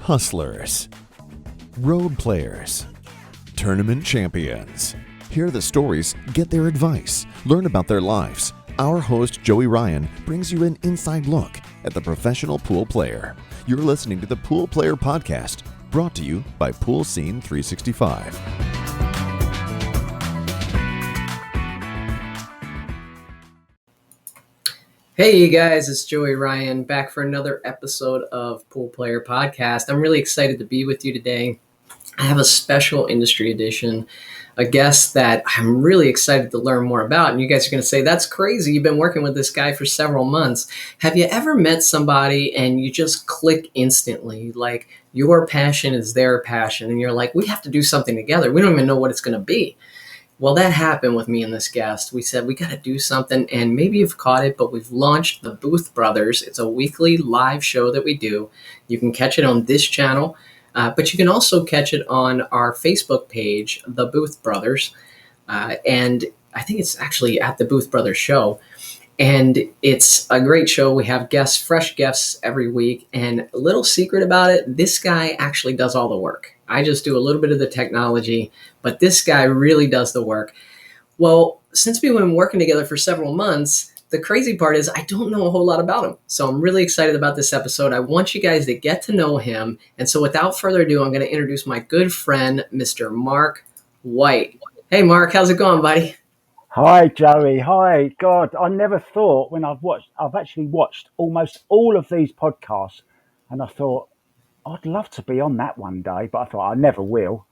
hustlers, road players, tournament champions. Hear the stories, get their advice, learn about their lives. Our host, Joey Ryan, brings you an inside look at the professional pool player. You're listening to the Pool Player Podcast, brought to you by Pool Scene 365. Hey you guys, it's Joey Ryan back for another episode of Pool Player Podcast. I'm really excited to be with you today. I have a special industry edition, a guest that I'm really excited to learn more about. And you guys are going to say, that's crazy. You've been working with this guy for several months. Have you ever met somebody and you just click instantly? Like your passion is their passion. And you're like, we have to do something together. We don't even know what it's going to be. Well, that happened with me and this guest. We said, we got to do something, and maybe you've caught it, but we've launched the Booth Brothers. It's a weekly live show that we do. You can catch it on this channel, but you can also catch it on our Facebook page, The Booth Brothers, and I think it's actually at The Booth Brothers Show. And it's a great show. We have guests, fresh guests every week. And a little secret about it, this guy actually does all the work. I just do a little bit of the technology, but this guy really does the work. Well, since we've been working together for several months, the crazy part is I don't know a whole lot about him. So I'm really excited about this episode. I want you guys to get to know him. And so without further ado, I'm going to introduce my good friend, Mr. Mark White. Hey, Mark, how's it going, buddy? Hi, Joey. Hi. God, I never thought when I've actually watched almost all of these podcasts, and I thought, I'd love to be on that one day, but I thought I never will.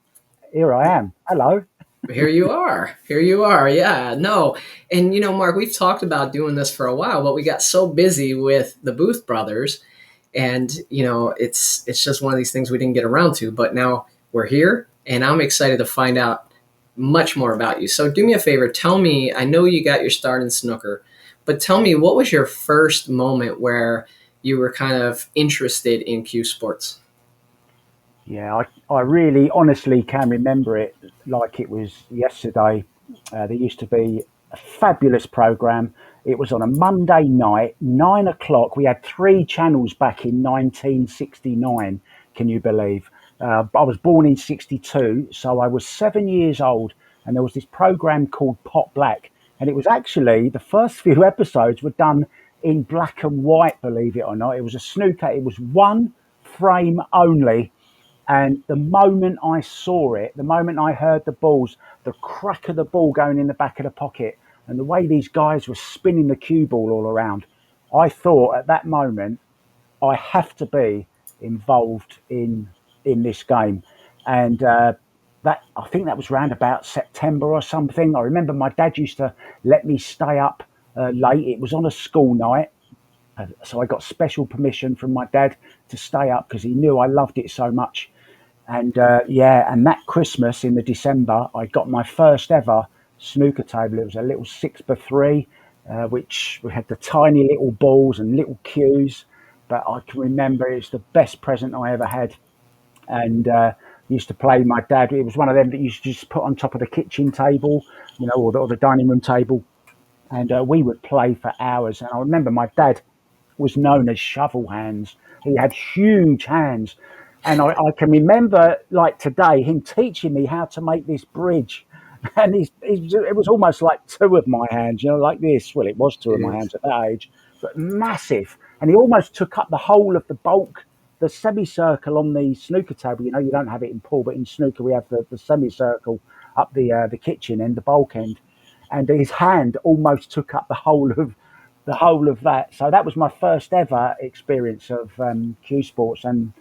Here I am. Hello. Here you are. Here you are. Yeah, no. And, Mark, we've talked about doing this for a while, but we got so busy with the Booth Brothers. And, it's just one of these things we didn't get around to. But now we're here, and I'm excited to find out much more about you. So do me a favor. Tell me, I know you got your start in snooker, but tell me, what was your first moment where you were kind of interested in cue sports? Yeah, I really honestly can remember it like it was yesterday. There used to be a fabulous program. It was on a Monday night, 9 o'clock. We had 3 channels back in 1969. Can you believe? I was born in 62, so I was 7 years old, and there was this program called Pot Black, and it was actually, the first few episodes were done in black and white, believe it or not. It was a snooker. It was one frame only. And the moment I saw it, the moment I heard the balls, the crack of the ball going in the back of the pocket, and the way these guys were spinning the cue ball all around, I thought at that moment, I have to be involved in this game. And that, I think that was around about September or something. I remember my dad used to let me stay up late. It was on a school night. So I got special permission from my dad to stay up because he knew I loved it so much. And and that Christmas in the December, I got my first ever snooker table. It was a little 6x3, which we had the tiny little balls and little cues. But I can remember it's the best present I ever had. And used to play my dad. It was one of them that you used to just put on top of the kitchen table, or the dining room table. And we would play for hours. And I remember my dad was known as shovel hands. He had huge hands. And I can remember, like today, him teaching me how to make this bridge. And it was almost like 2 of my hands, like this. Well, it was 2 of my hands at that age, but massive. And he almost took up the whole of the bulk, the semicircle on the snooker table. You don't have it in pool, but in snooker we have the semicircle up the kitchen end, the bulk end. And his hand almost took up the whole of that. So that was my first ever experience of cue sports. And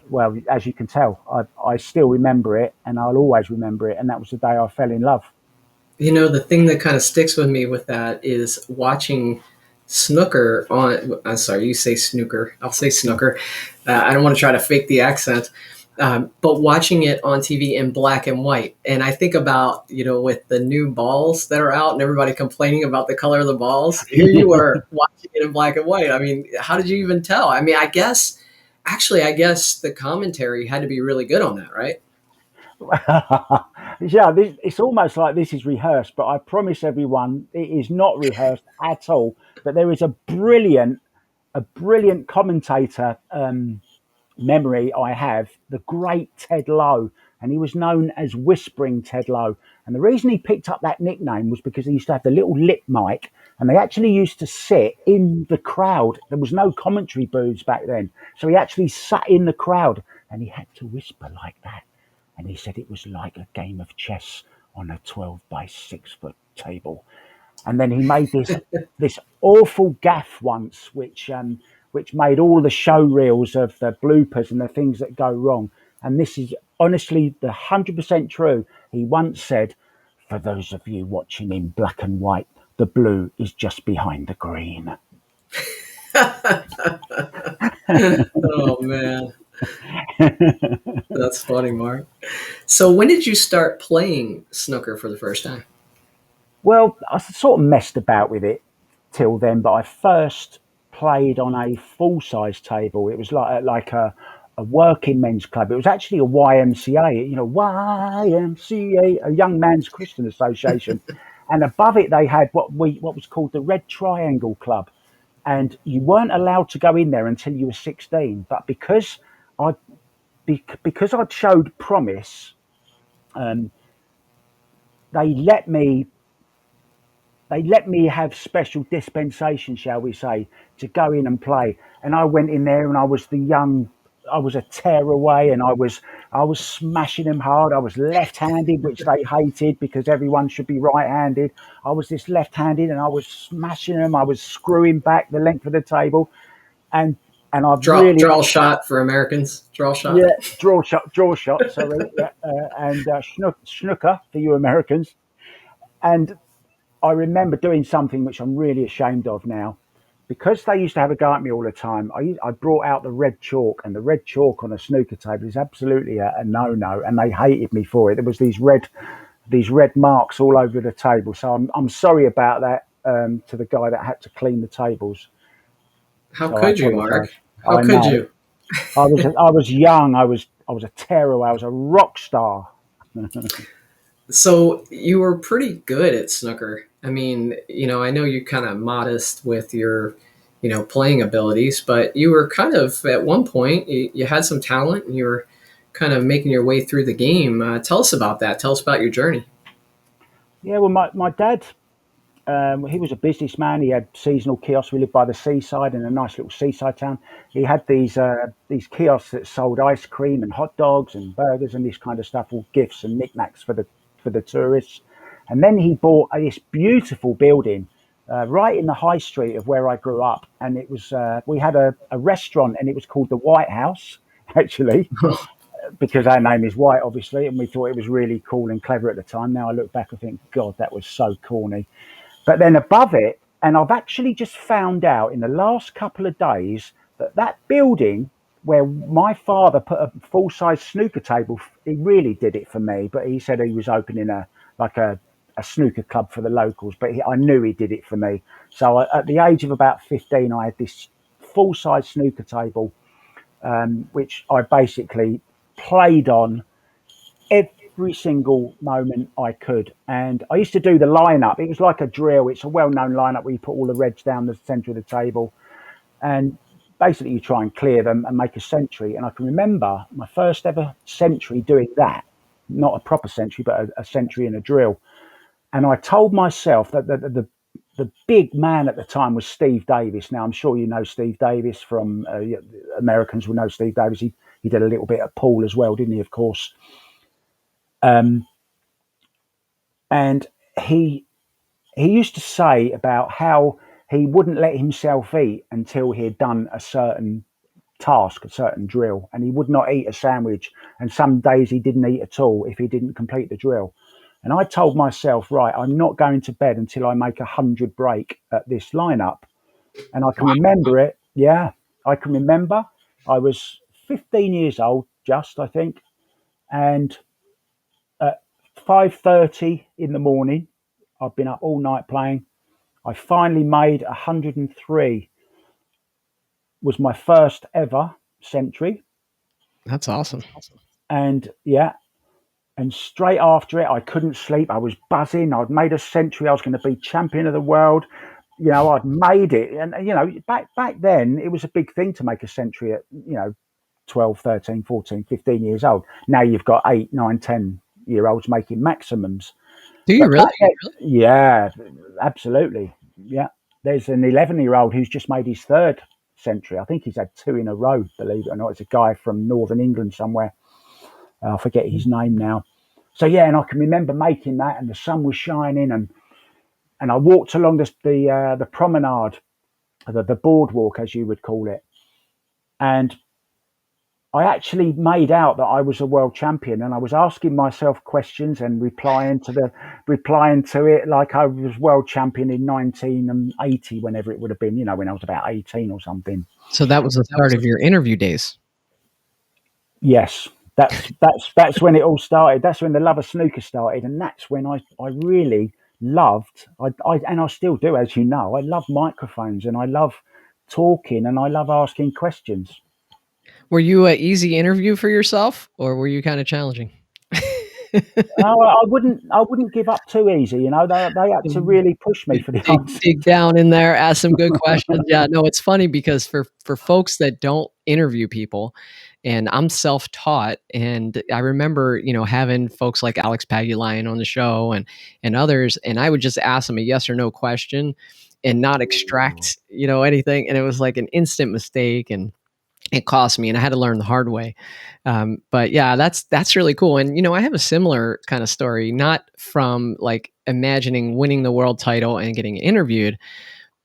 well, as you can tell, I still remember it, and I'll always remember it. And that was the day I fell in love. The thing that kind of sticks with me with that is watching snooker on, I'm sorry, you say snooker, I'll say snooker. I don't want to try to fake the accent, but watching it on TV in black and white. And I think about, with the new balls that are out and everybody complaining about the color of the balls, here you were watching it in black and white. I mean, how did you even tell? I mean, I guess the commentary had to be really good on that, right? Yeah, it's almost like this is rehearsed, but I promise everyone it is not rehearsed at all. But there is a brilliant commentator memory I have the great Ted Lowe, and he was known as Whispering Ted Lowe. And the reason he picked up that nickname was because he used to have the little lip mic, and they actually used to sit in the crowd. There was no commentary booths back then, so he actually sat in the crowd and he had to whisper like that. And he said it was like a game of chess on a 12 by 6 foot table. And then he made this awful gaff once, which made all the show reels of the bloopers and the things that go wrong. And this is honestly the 100% true. He once said, "For those of you watching in black and white, the blue is just behind the green." Oh man, that's funny, Mark. So when did you start playing snooker for the first time? Well, I sort of messed about with it till then, but I first played on a full size table. It was like a working men's club. It was actually a YMCA, YMCA, a Young Man's Christian Association, and above it they had what was called the Red Triangle Club, and you weren't allowed to go in there until you were 16. But I because I'd showed promise, um, they let me they let me have special dispensation, shall we say, to go in and play. And I went in there and I was a tearaway, and I was smashing them hard. I was left-handed, which they hated because everyone should be right-handed. I was this left-handed and I was smashing them. I was screwing back the length of the table, and I've really, Draw shot for Americans. Draw shot. yeah, draw shot. Sorry, yeah, and snooker for you Americans. And I remember doing something which I'm really ashamed of now, because they used to have a go at me all the time. I brought out the red chalk, and the red chalk on a snooker table is absolutely a no-no, and they hated me for it. There was these red marks all over the table, so I'm sorry about that, to the guy that had to clean the tables. How So I could you, Mark? apologise. How I could know. you? I was young. I was a tearaway. I was a rock star. So you were pretty good at snooker. I mean, I know you're kind of modest with your, playing abilities, but you were kind of at one point you had some talent and you were kind of making your way through the game. Tell us about that. Tell us about your journey. Yeah, well, my dad, he was a businessman. He had seasonal kiosks. We lived by the seaside in a nice little seaside town. He had these kiosks that sold ice cream and hot dogs and burgers and this kind of stuff, all gifts and knickknacks for the tourists. And then he bought this beautiful building right in the high street of where I grew up. And it was we had a restaurant, and it was called the White House, actually, because our name is White, obviously, and we thought it was really cool and clever at the time. Now I look back and think, God, that was so corny. But then above it, and I've actually just found out in the last couple of days that building where my father put a full size snooker table, he really did it for me. But he said he was opening a snooker club for the locals. But I knew he did it for me. So at the age of about 15, I had this full size snooker table, which I basically played on every single moment I could. And I used to do the lineup. It was like a drill. It's a well-known lineup where you put all the reds down the center of the table, and basically you try and clear them and make a century. And I can remember my first ever century doing that, not a proper century, but a century in a drill. And I told myself that the big man at the time was Steve Davis. Now I'm sure you know Steve Davis from Americans will know Steve Davis. He did a little bit at pool as well, didn't he? Of course. Um, and he used to say about how he wouldn't let himself eat until he had done a certain task, a certain drill, and he would not eat a sandwich. And some days he didn't eat at all if he didn't complete the drill. And I told myself, right, I'm not going to bed until I make 100 break at this lineup. And I can remember it. Yeah, I can remember. I was 15 years old, just I think, and at 5:30 in the morning, I've been up all night playing. I finally made 103. Was my first ever century. That's awesome. And yeah, and straight after it, I couldn't sleep. I was buzzing. I'd made a century. I was going to be champion of the world. I'd made it. And back then, it was a big thing to make a century at 12, 13, 14, 15 years old. Now you've got 8, 9, 10-year-olds making maximums. Do you But really? yeah, absolutely. Yeah. There's an 11-year-old who's just made his third century. I think he's had 2 in a row, believe it or not. It's a guy from Northern England somewhere. I forget his name now. So, yeah, and I can remember making that, and the sun was shining, and I walked along the promenade, the boardwalk, as you would call it. And I actually made out that I was a world champion, and I was asking myself questions and replying to it like I was world champion in 1980, whenever it would have been, when I was about 18 or something. So that was the start of your interview days. Yes, that's when it all started. That's when the love of snooker started, and that's when I really loved. And I still do, as you know. I love microphones, and I love talking, and I love asking questions. Were you an easy interview for yourself, or were you kind of challenging? I wouldn't give up too easy. They had to really push me for the answers. Dig down in there, ask some good questions. Yeah, no, it's funny because for folks that don't interview people, and I'm self-taught, and I remember, having folks like Alex Pagulayan on the show and others, and I would just ask them a yes or no question and not extract, anything, and it was like an instant mistake, and it cost me, and I had to learn the hard way. But yeah, that's really cool. And I have a similar kind of story, not from like imagining winning the world title and getting interviewed,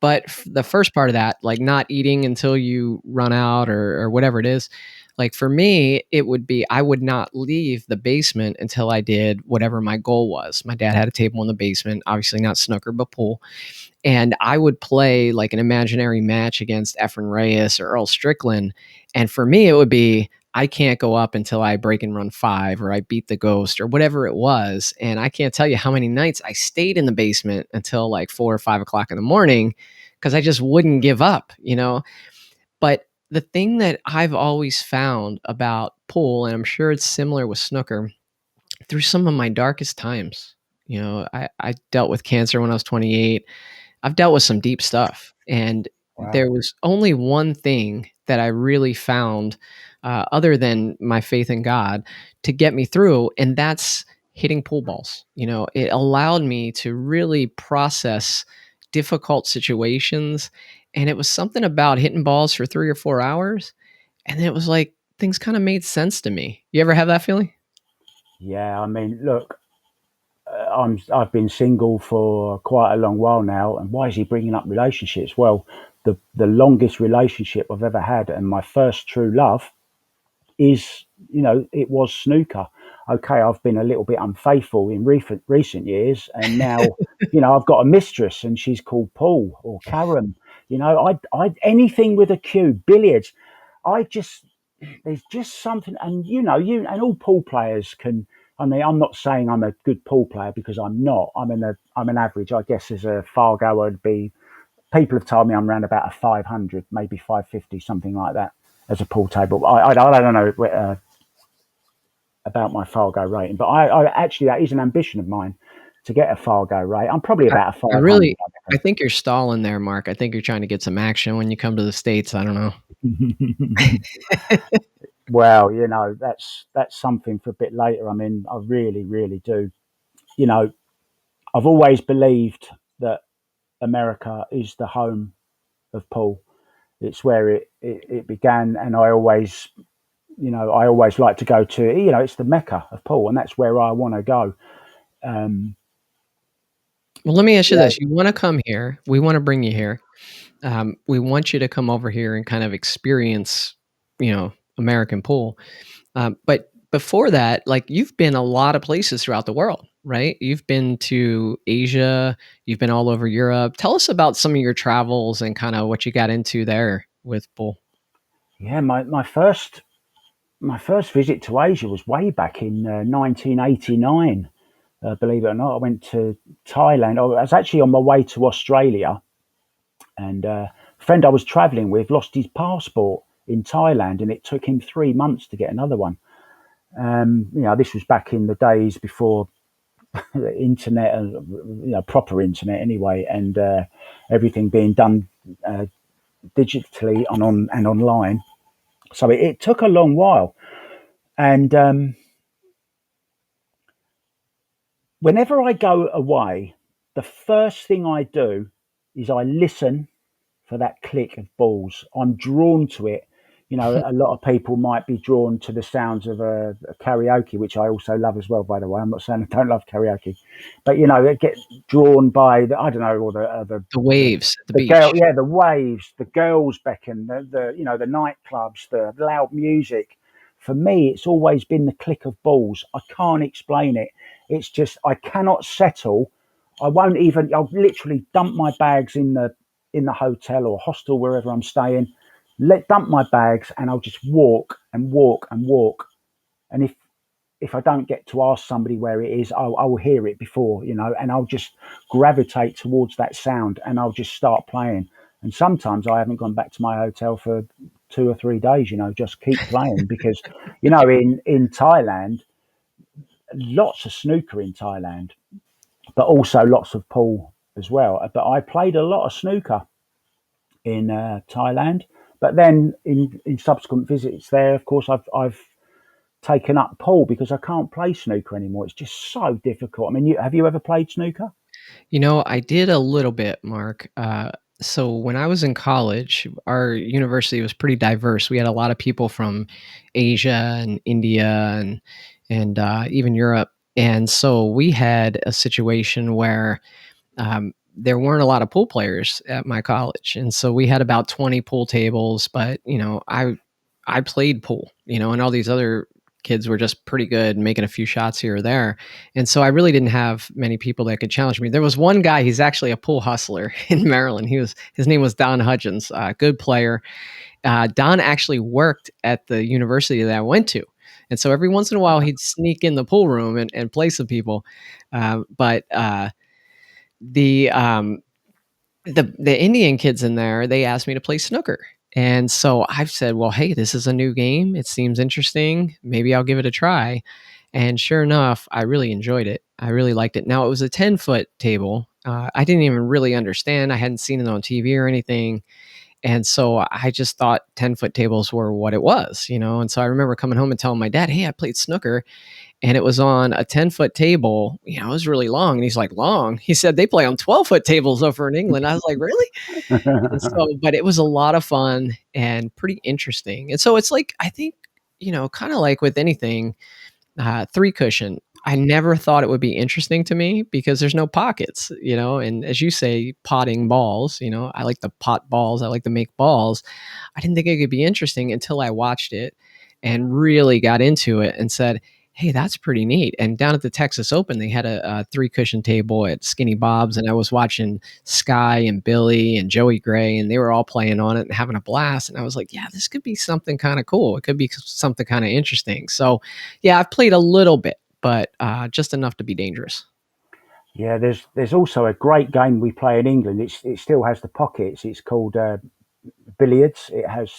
but the first part of that, like not eating until you run out or whatever it is. Like for me, it would be I would not leave the basement until I did whatever my goal was. My dad had a table in the basement, obviously not snooker, but pool. And I would play like an imaginary match against Efren Reyes or Earl Strickland. And for me, it would be, I can't go up until I break and run 5 or I beat the ghost or whatever it was. And I can't tell you how many nights I stayed in the basement until like 4 or 5 o'clock in the morning because I just wouldn't give up, But the thing that I've always found about pool, and I'm sure it's similar with snooker, through some of my darkest times, I dealt with cancer when I was 28. I've dealt with some deep stuff, and Wow. there was only one thing that I really found, other than my faith in God, to get me through, and that's hitting pool balls. It allowed me to really process difficult situations, and it was something about hitting balls for 3 or 4 hours, and then it was like things kind of made sense to me. You ever have that feeling? Yeah, I mean, look, I've been single for quite a long while now, and why is he bringing up relationships? Well, the longest relationship I've ever had, and my first true love, is it was snooker. Okay, I've been a little bit unfaithful in recent years, and now I've got a mistress, and she's called Paul or Karen. I anything with a Q, billiards. I just There's just something, and you and all pool players can. I mean, I'm not saying I'm a good pool player because I'm not. I'm an average. I guess as a Fargo, I'd be. People have told me I'm around about a 500, maybe 550, something like that, as a pool table. I don't know about my Fargo rating, but I actually that is an ambition of mine to get a Fargo rate. I'm probably about a 500. I think you're stalling there, Mark. I think you're trying to get some action when you come to the States. I don't know. Well, that's something for a bit later. I mean, I really, really do. I've always believed that America is the home of pool. It's where it began, and I always like to go to. It's the mecca of pool, and that's where I want to go. Well, let me ask you this: you want to come here? We want to bring you here. We want you to come over here and kind of experience, American pool. But before that, like you've been a lot of places throughout the world, right? You've been to Asia, you've been all over Europe. Tell us about some of your travels and kind of what you got into there with pool. Yeah, my first visit to Asia was way back in 1989. Believe it or not, I went to Thailand. I was actually on my way to Australia, and a friend I was traveling with lost his passport in Thailand, and it took him 3 months to get another one. This was back in the days before the internet, and proper internet anyway, and everything being done digitally and online. So it took a long while. And whenever I go away, the first thing I do is I listen for that click of balls. I'm drawn to it. You know, a lot of people might be drawn to the sounds of a karaoke, which I also love as well, by the way. I'm not saying I don't love karaoke, but you know, they get drawn by the, I don't know, or The waves at the the girl, beach. yeah, the waves, the girls beckon, the you know, the nightclubs, the loud music. For me, it's always been the click of balls. I can't explain it. It's just I cannot settle. I won't even. I'll literally dump my bags in the hotel or hostel wherever I'm staying. Let dump my bags and I'll just walk and walk and walk. And if I don't get to ask somebody where it is, I'll hear it before, you know, and I'll just gravitate towards that sound and I'll just start playing. And sometimes I haven't gone back to my hotel for 2 or 3 days, you know, just keep playing because, you know, in Thailand, lots of snooker in Thailand, but also lots of pool as well. But I played a lot of snooker in Thailand. But then in subsequent visits there, of course, I've taken up pool because I can't play snooker anymore. It's just so difficult. I mean, have you ever played snooker? I did a little bit, Mark. So when I was in college, our university was pretty diverse. We had a lot of people from Asia and India and even Europe. And so we had a situation where there weren't a lot of pool players at my college, and so we had about 20 pool tables. But I played pool, and all these other kids were just pretty good, making a few shots here or there, and so I really didn't have many people that could challenge me. There was one guy; he's actually a pool hustler in Maryland. His name was Don Hudgens, good player. Don actually worked at the university that I went to. And so every once in a while, he'd sneak in the pool room and play some people. But the the Indian kids in there, they asked me to play snooker. And so I've said, well, hey, this is a new game. It seems interesting. Maybe I'll give it a try. And sure enough, I really enjoyed it. I really liked it. Now, it was a 10-foot table. I didn't even really understand. I hadn't seen it on TV or anything. And so I just thought 10-foot tables were what it was, And so I remember coming home and telling my dad, hey, I played snooker, and it was on a 10-foot table. It was really long. And he's like, long? He said they play on 12-foot tables over in England. I was like, really? And so, but it was a lot of fun and pretty interesting. And so it's like, I think, kind of like with anything, three cushion. I never thought it would be interesting to me because there's no pockets, and as you say, potting balls, I like to pot balls. I like to make balls. I didn't think it could be interesting until I watched it and really got into it and said, hey, that's pretty neat. And down at the Texas Open, they had a three cushion table at Skinny Bob's, and I was watching Sky and Billy and Joey Gray, and they were all playing on it and having a blast. And I was like, yeah, this could be something kind of cool. It could be something kind of interesting. So, yeah, I've played a little bit, but just enough to be dangerous. Yeah, there's also a great game we play in England. It still has the pockets. It's called billiards. It has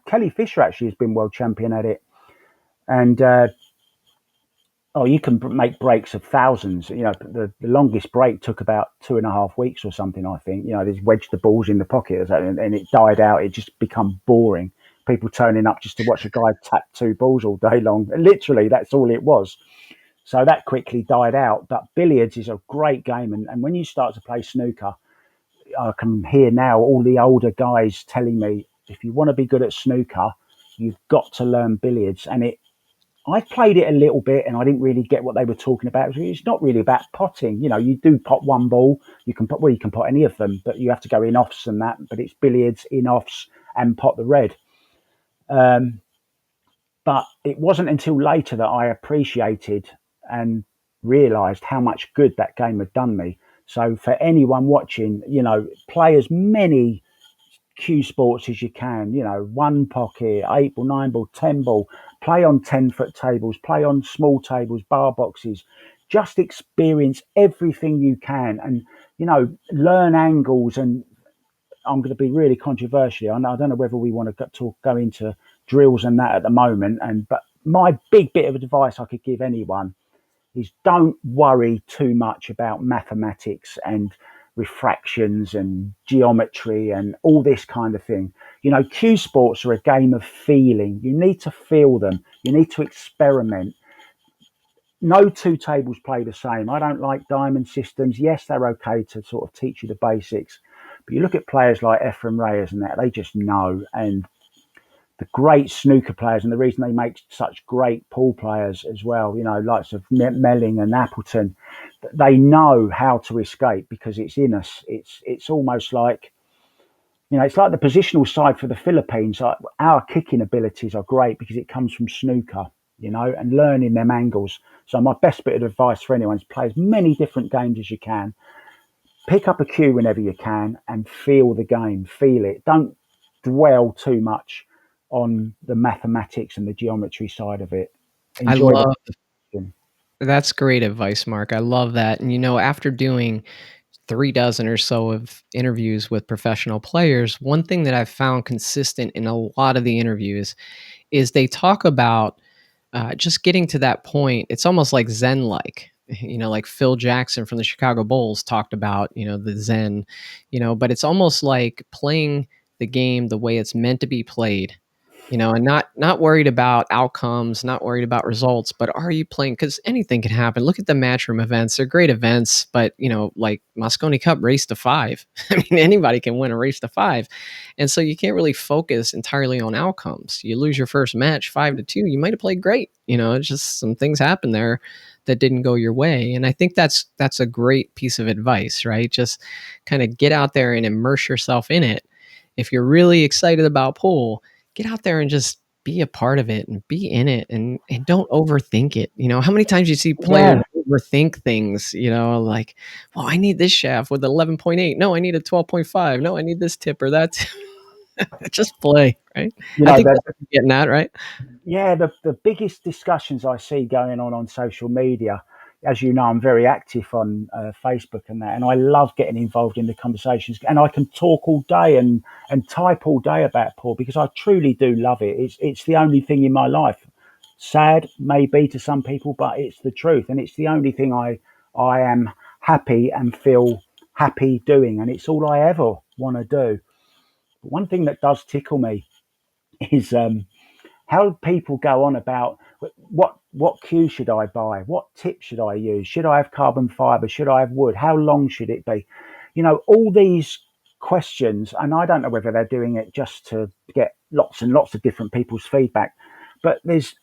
Kelly Fisher actually has been world champion at it, and oh, you can make breaks of thousands. The longest break took about 2.5 weeks or something. I think they wedged the balls in the pocket and it died out. It just become boring. People turning up just to watch a guy tap two balls all day long. Literally, that's all it was. So that quickly died out. But billiards is a great game, and when you start to play snooker, I can hear now all the older guys telling me, if you want to be good at snooker, you've got to learn billiards. And I played it a little bit, and I didn't really get what they were talking about. It's not really about potting. You do pot one ball. You can pot any of them, but you have to go in offs and that. But it's billiards, in offs, and pot the red. But it wasn't until later that I appreciated and realised how much good that game had done me. So for anyone watching, play as many cue sports as you can, one pocket, 8 ball, 9 ball, 10 ball, play on 10-foot tables, play on small tables, bar boxes, just experience everything you can and, learn angles. And I'm going to be really controversial. I don't know whether we want to go into drills and that at the moment. But my big bit of advice I could give anyone is don't worry too much about mathematics and refractions and geometry and all this kind of thing. You know, cue sports are a game of feeling. You need to feel them. You need to experiment. No two tables play the same. I don't like diamond systems. Yes, they're okay to sort of teach you the basics, but you look at players like Efren Reyes and that, they just know. And the great snooker players, and the reason they make such great pool players as well, you know, likes of Melling and Appleton, they know how to escape because it's in us. It's almost like, you know, it's like the positional side for the Philippines. Like, our kicking abilities are great because it comes from snooker, you know, and learning them angles. So my best bit of advice for anyone is play as many different games as you can. Pick up a cue whenever you can and feel the game. Feel it. Don't dwell too much on the mathematics and the geometry side of it. I Enjoy love the. That's great advice, Mark. I love that. And after doing 3 dozen or so of interviews with professional players, one thing that I've found consistent in a lot of the interviews is they talk about just getting to that point. It's almost like Zen like. Like Phil Jackson from the Chicago Bulls talked about, the Zen, but it's almost like playing the game the way it's meant to be played, and not worried about outcomes, not worried about results, but are you playing? Because anything can happen. Look at the Matchroom events; they're great events, but like Mosconi Cup race to 5. I mean, anybody can win a race to 5, and so you can't really focus entirely on outcomes. You lose your first match 5-2, you might have played great. It's just some things happen there that didn't go your way, and I think that's a great piece of advice, right? Just kind of get out there and immerse yourself in it. If you're really excited about pool, get out there and just be a part of it and be in it, and don't overthink it. How many times you see players overthink things, like, well, I need this shaft with 11.8. No, I need a 12.5. No, I need this tip or that. Just play, right? You I know, think that's what you're getting at, right? yeah, the biggest discussions I see going on social media, as you know, I'm very active on Facebook and that, and I love getting involved in the conversations. And I can talk all day and type all day about pool because I truly do love it. It's the only thing in my life. Sad maybe to some people, but it's the truth, and it's the only thing I am happy and feel happy doing, and it's all I ever want to do. But one thing that does tickle me is how people go on about what cue should I buy, what tip should I use, should I have carbon fiber, should I have wood, how long should it be, all these questions. And I don't know whether they're doing it just to get lots and lots of different people's feedback, but there's,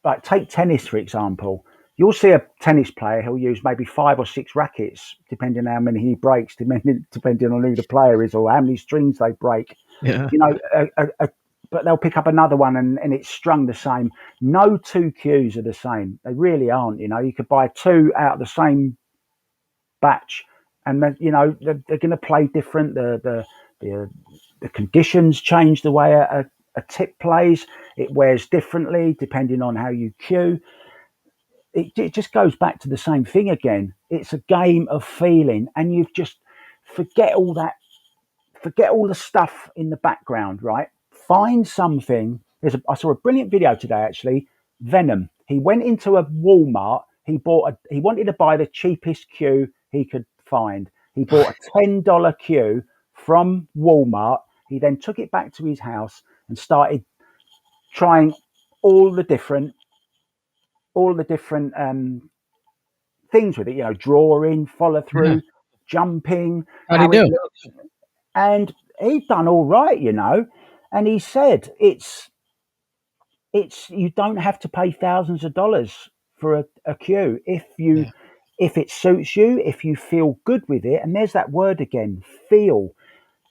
like take tennis for example. You'll see a tennis player who'll use maybe 5 or 6 rackets depending on how many he breaks, depending on who the player is or how many strings they break. Yeah. But they'll pick up another one and it's strung the same. No two cues are the same. They really aren't. You could buy 2 out of the same batch, and then, they're going to play different. The conditions change the way a tip plays. It wears differently depending on how you cue. It just goes back to the same thing again. It's a game of feeling, and you've just forget all that. Forget all the stuff in the background, right? Find something. I saw a brilliant video today, actually. Venom. He went into a Walmart. He wanted to buy the cheapest cue he could find. He bought a $10 cue from Walmart. He then took it back to his house and started trying all the different things with it. Drawing, follow through, Yeah. jumping. How'd he How it do? looks. And he'd done all right, and he said it's you don't have to pay thousands of dollars for a cue if it suits you, if you feel good with it. And there's that word again, feel.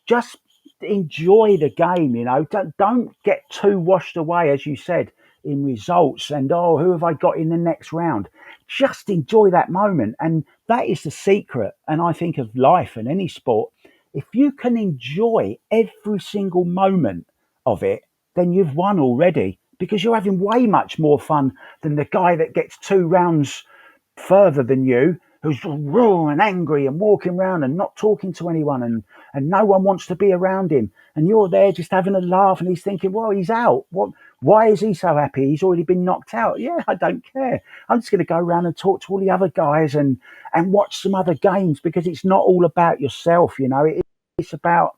Just enjoy the game, don't get too washed away, as you said, in results and, oh, who have I got in the next round. Just enjoy that moment, and that is the secret. And I think of life and any sport, if you can enjoy every single moment of it, then you've won already, because you're having way much more fun than the guy that gets 2 rounds further than you, who's raw and angry and walking around and not talking to anyone, and no one wants to be around him, and you're there just having a laugh, and he's thinking, well, he's out, Why is he so happy? He's already been knocked out. Yeah, I don't care. I'm just going to go around and talk to all the other guys and watch some other games, because it's not all about yourself. It's about,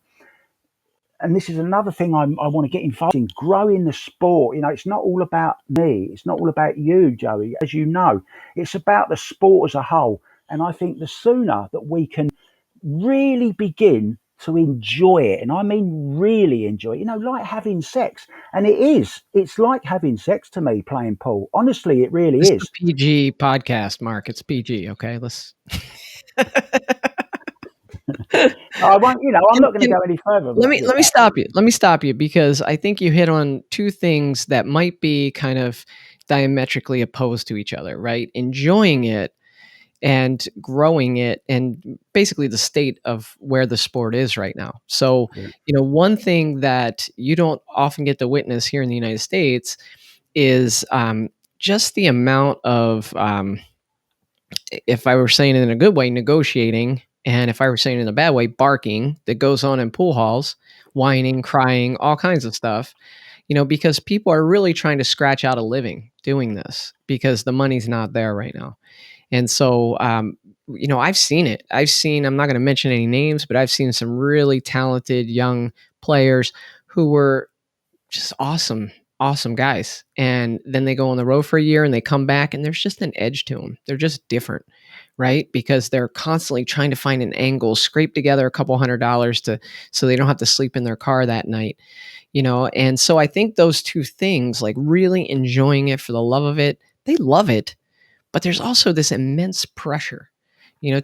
and this is another thing I want to get involved in, growing the sport. It's not all about me. It's not all about you, Joey. As you know, it's about the sport as a whole. And I think the sooner that we can really begin to enjoy it, and I mean really enjoy it, like having sex. And it's like having sex to me, playing pool. Honestly, it really This is is. a PG podcast, Mark. It's PG. Okay, let's. I won't, I'm not going to Can- go any further let me with let me that. stop you. Let me stop you, because I think you hit on two things that might be kind of diametrically opposed to each other, right? Enjoying it and growing it, and basically the state of where the sport is right now. So, Yeah. one thing that you don't often get to witness here in the United States is just the amount of, if I were saying it in a good way, negotiating, and if I were saying it in a bad way, barking, that goes on in pool halls, whining, crying, all kinds of stuff. Because people are really trying to scratch out a living doing this, because the money's not there right now. And so, I've seen it. I'm not going to mention any names, but I've seen some really talented young players who were just awesome, awesome guys. And then they go on the road for a year and they come back, and there's just an edge to them. They're just different, right? Because they're constantly trying to find an angle, scrape together a couple $100 so they don't have to sleep in their car that night. And so I think those two things, like really enjoying it for the love of it, they love it, but there's also this immense pressure.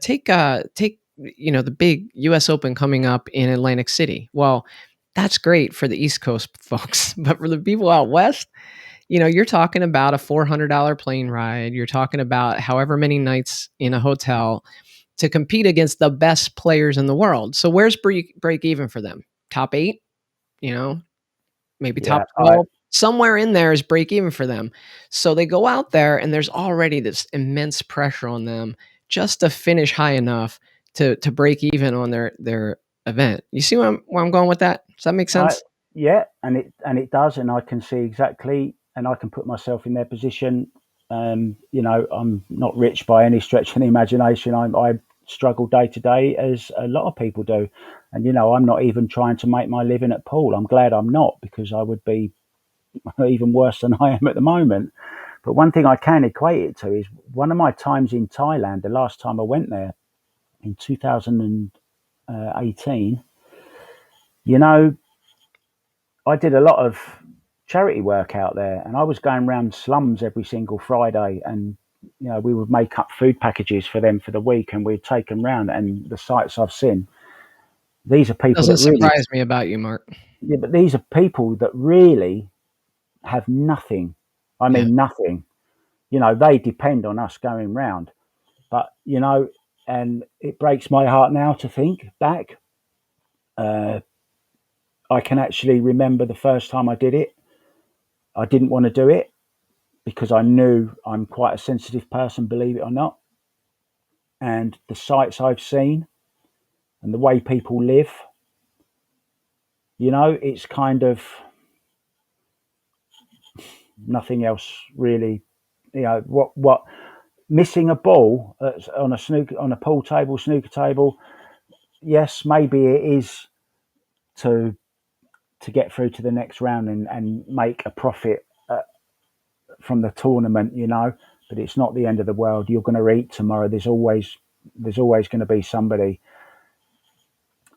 Take the big US Open coming up in Atlantic City. Well, that's great for the East Coast folks, but for the people out west, you're talking about a $400 plane ride. You're talking about however many nights in a hotel to compete against the best players in the world. So where's break even for them? Top 8, you know, maybe Yeah. top 12, somewhere in there is break even for them. So they go out there and there's already this immense pressure on them just to finish high enough to break even on their event. You see where I'm going with that? Does that make I sense? Yeah, and it does, and I can see exactly, and I can put myself in their position. I'm not rich by any stretch of the imagination. I struggle day to day, as a lot of people do, and I'm not even trying to make my living at pool. I'm glad I'm not, because I would be even worse than I am at the moment. But one thing I can equate it to is one of my times in Thailand. The last time I went there in 2018, you know, I did a lot of charity work out there, and I was going around slums every single Friday, and we would make up food packages for them for the week, and we'd take them round. And the sights I've seen, these are people Doesn't that really, surprise me about you, Mark. yeah, but these are people that really have nothing. I Yeah. mean, nothing. They depend on us going round. But and it breaks my heart now to think back. Uh, I can actually remember the first time I did it. I didn't want to do it, because I knew I'm quite a sensitive person, believe it or not. And the sights I've seen and the way people live, it's kind of nothing else really. What missing a ball on a pool table, snooker table. Yes, maybe it is to get through to the next round and make a profit from the tournament, but it's not the end of the world. You're going to eat tomorrow. There's always going to be somebody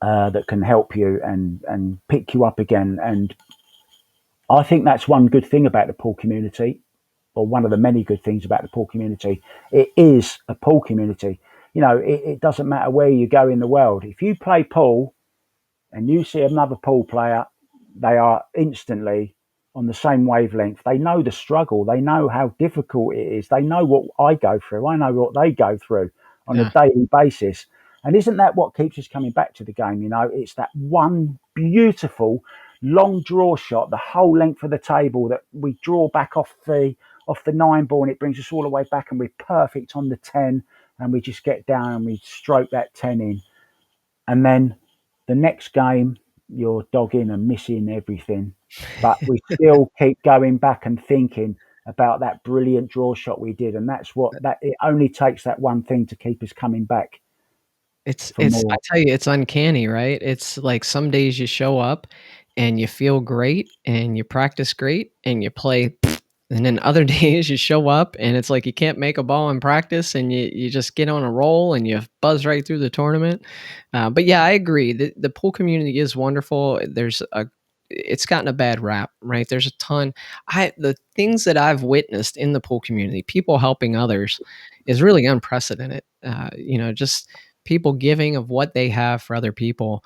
that can help you and pick you up again. And I think that's one good thing about the pool community, or one of the many good things about the pool community. It is a pool community. It doesn't matter where you go in the world. If you play pool and you see another pool player, they are instantly on the same wavelength. They know the struggle. They know how difficult it is. They know what I go through. I know what they go through on a Yeah. daily basis. And isn't that what keeps us coming back to the game? It's that one beautiful long draw shot, the whole length of the table, that we draw back off the 9 ball, and it brings us all the way back, and we're perfect on the 10, and we just get down and we stroke that 10 in. And then the next game, you're dogging and missing everything, but we still keep going back and thinking about that brilliant draw shot we did, and that's what that it only takes that one thing to keep us coming back for It's I more. tell you, it's uncanny, right? It's like some days you show up and you feel great and you practice great and you play, and then other days you show up and it's like you can't make a ball in practice and you just get on a roll and you buzz right through the tournament. But yeah, I agree. The pool community is wonderful. It's gotten a bad rap, right? There's a ton. The things that I've witnessed in the pool community, people helping others, is really unprecedented. Just people giving of what they have for other people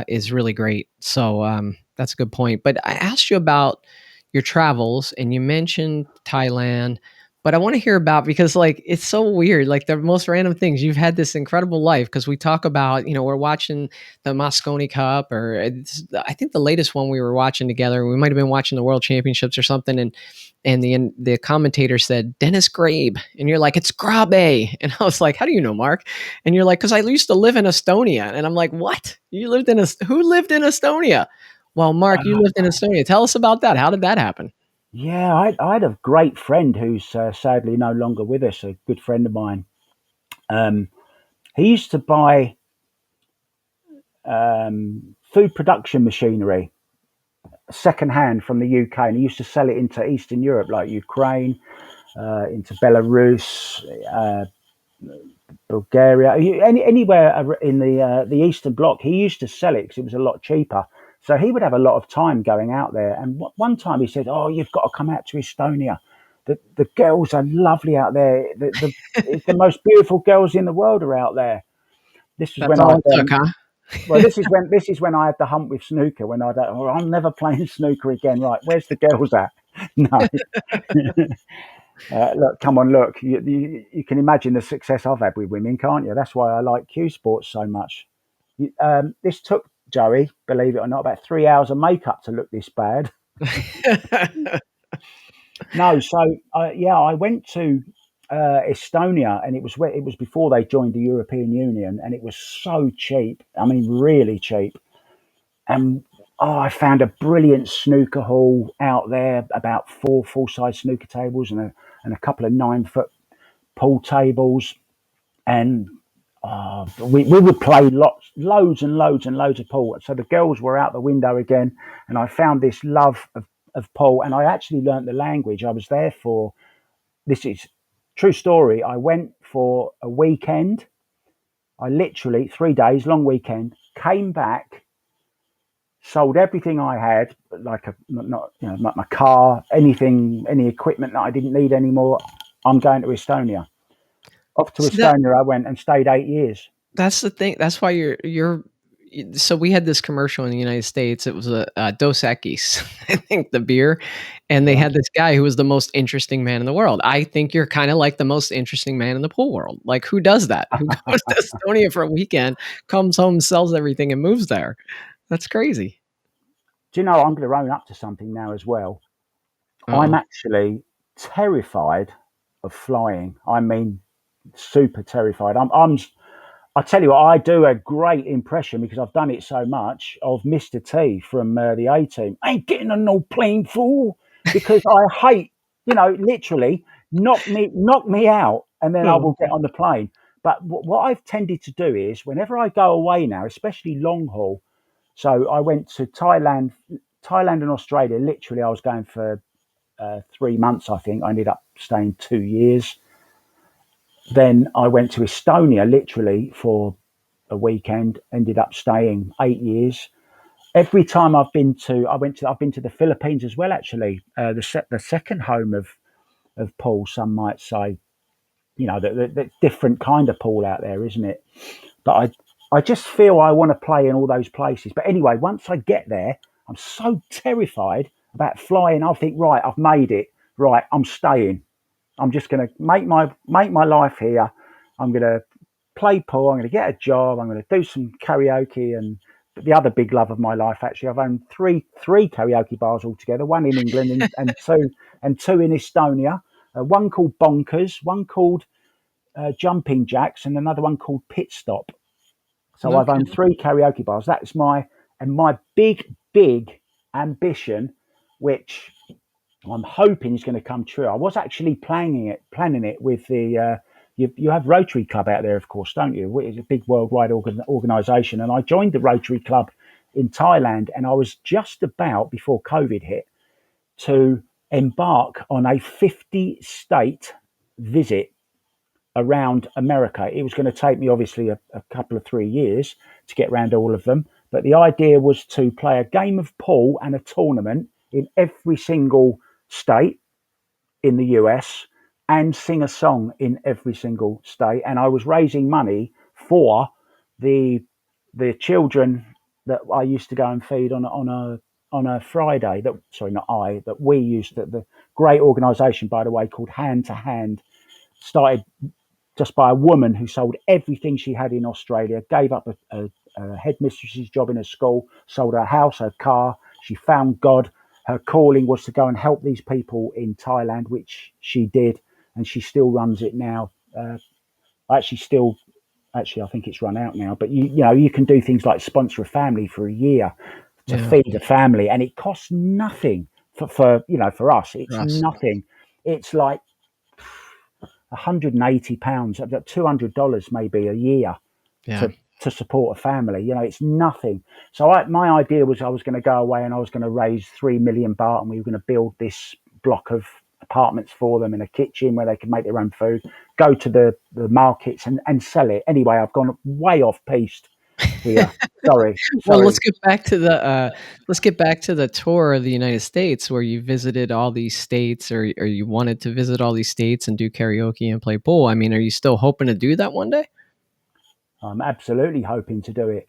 is really great. So that's a good point. But I asked you about your travels, and you mentioned Thailand. But I want to hear about, because like it's so weird, like the most random things. You've had this incredible life, because we talk about, we're watching the Mosconi Cup, or I think the latest one we were watching together. We might have been watching the World Championships or something, and the commentator said Dennis Grabe, and you're like, it's Grabe, and I was like, how do you know, Mark? And you're like, because I used to live in Estonia, and I'm like, what? Who lived in Estonia? Well, Mark, you lived in Estonia. Tell us about that. How did that happen? Yeah, I had a great friend who's sadly no longer with us. A good friend of mine. Um, he used to buy food production machinery secondhand from the UK, and he used to sell it into Eastern Europe, like Ukraine, into Belarus, Bulgaria, anywhere in the Eastern Bloc. He used to sell it because it was a lot cheaper. So he would have a lot of time going out there. And one time he said, "Oh, you've got to come out to Estonia. The girls are lovely out there. It's the most beautiful girls in the world are out there." This was That's when I all it took, huh? well, this is when I had the hump with snooker. When I'm never playing snooker again. Right, where's the girls at? No. Look, come on, look. You can imagine the success I've had with women, can't you? That's why I like Q Sports so much. This took Joey, believe it or not, about 3 hours of makeup to look this bad. No, so yeah, I went to Estonia, and it was before they joined the European Union, and it was so cheap. I mean, really cheap. And I found a brilliant snooker hall out there, about four full-size snooker tables and a couple of 9 foot pool tables, and we would play loads and loads and loads of pool. So the girls were out the window again, and I found this love of pool, and I actually learnt the language. I was there for, this is true story. I went for a weekend. I literally 3 days, long weekend, came back, sold everything I had, like not my car, anything, any equipment that I didn't need anymore. I'm going to Estonia. Off to See, that Estonia I went and stayed 8 years. that's the thing. That's why you're. So we had this commercial in the United States. It was a Dos Equis, I think, the beer, and they Right. had this guy who was the most interesting man in the world. I think you're kind of like the most interesting man in the pool world. Like, who does that? Who goes to Estonia for a weekend, comes home, sells everything, and moves there? That's crazy. Do you know, I'm going to own up to something now as well. I'm Uh-oh. actually terrified of flying. I mean, super terrified. I tell you what, I do a great impression, because I've done it so much, of Mr. T from the A Team. Ain't getting on no plane, fool, because I hate, literally knock me out, and then I Oh, will get on the plane. But what I've tended to do is, whenever I go away now, especially long haul. So I went to Thailand and Australia. Literally, I was going for 3 months. I think I ended up staying 2 years. Then I went to Estonia literally for a weekend. Ended up staying 8 years. Every time I've been to the Philippines as well. Actually, the second home of pool. Some might say, the different kind of pool out there, isn't it? But I just feel I want to play in all those places. But anyway, once I get there, I'm so terrified about flying. I think, right, I've made it. Right, I'm staying. I'm just going to make my life here. I'm going to play pool. I'm going to get a job. I'm going to do some karaoke. And the other big love of my life, actually, I've owned three karaoke bars altogether. One in England, and two in Estonia. One called Bonkers, one called Jumping Jacks, and another one called Pit Stop. So I've owned okay. three karaoke bars. That's my And my big ambition, which I'm hoping is going to come true. I was actually planning it with the. You have Rotary Club out there, of course, don't you? It's a big worldwide organisation, and I joined the Rotary Club in Thailand, and I was just about before COVID hit to embark on a 50-state visit around America. It was going to take me obviously a couple of 3 years to get around all of them, but the idea was to play a game of pool and a tournament in every single state in the US and sing a song in every single state. And I was raising money for the children that I used to go and feed on a Friday. That sorry, not I. That we used the great organisation, by the way, called Hand to Hand, started just by a woman who sold everything she had in Australia, gave up a headmistress's job in a school, sold her house, her car. She found God. Her calling was to go and help these people in Thailand, which she did, and she still runs it now. Actually, I think it's run out now. But you can do things like sponsor a family for a year to feed a family, and it costs nothing for us. It's nothing. It's like £180, about $200 maybe a year to support a family. It's nothing. So my idea was I was going to go away and I was going to raise 3 million baht, and we were going to build this block of apartments for them in a kitchen where they could make their own food, go to the markets and sell it. Anyway, I've gone way off piste here. Sorry. Well, let's get back to the tour of the United States, where you visited all these states, or you wanted to visit all these states and do karaoke and play pool. I mean, are you still hoping to do that one day? I'm absolutely hoping to do it.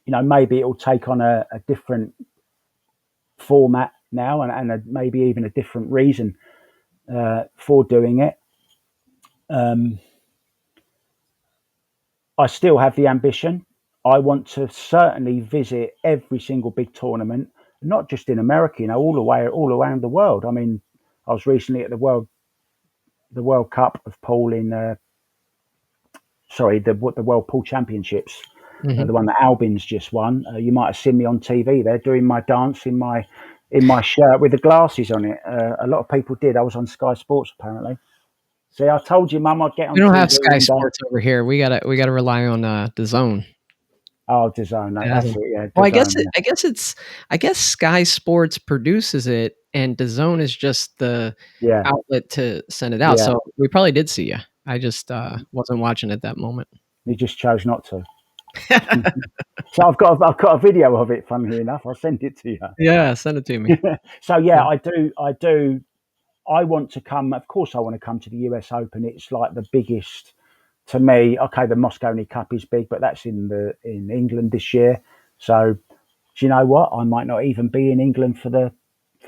Maybe it'll take on a different format now, and maybe even a different reason for doing it. I still have the ambition. I want to certainly visit every single big tournament, not just in America, all around the world. I mean, I was recently at the World Cup of pool in, the World Pool Championships, the one that Albin's just won. You might have seen me on TV there doing my dance in my shirt with the glasses on it. A lot of people did. I was on Sky Sports apparently. See, I told you, Mum, I'd get on. We don't TV have Sky Sports over here. We gotta rely on DAZN. Oh, DAZN. That's it. Yeah. Well, DAZN, I guess Sky Sports produces it, and DAZN is just the outlet to send it out. Yeah. So we probably did see you. I just wasn't watching at that moment. You just chose not to. So I've got a video of it. Funnily enough, I'll send it to you. Yeah, send it to me. So yeah, I do. I want to come. Of course, I want to come to the US Open. It's like the biggest to me. Okay, the Mosconi Cup is big, but that's in England this year. So do you know what? I might not even be in England for the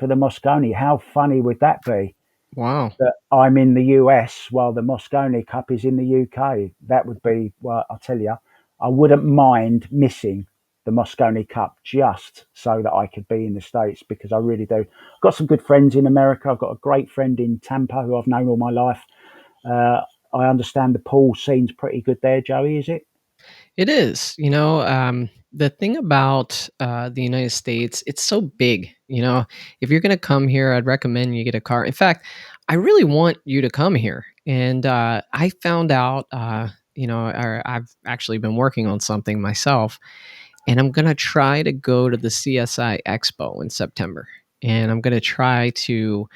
Mosconi. How funny would that be? Wow. That I'm in the US while the Mosconi Cup is in the UK. That would be, well, I'll tell you, I wouldn't mind missing the Mosconi Cup just so that I could be in the States, because I really do. I've got some good friends in America. I've got a great friend in Tampa who I've known all my life. I understand the pool scene's pretty good there, Joey, is it? It is. The thing about the United States, it's so big. If you're going to come here, I'd recommend you get a car. In fact, I really want you to come here. And I found out, I've actually been working on something myself, and I'm going to try to go to the CSI Expo in September. And I'm going to try to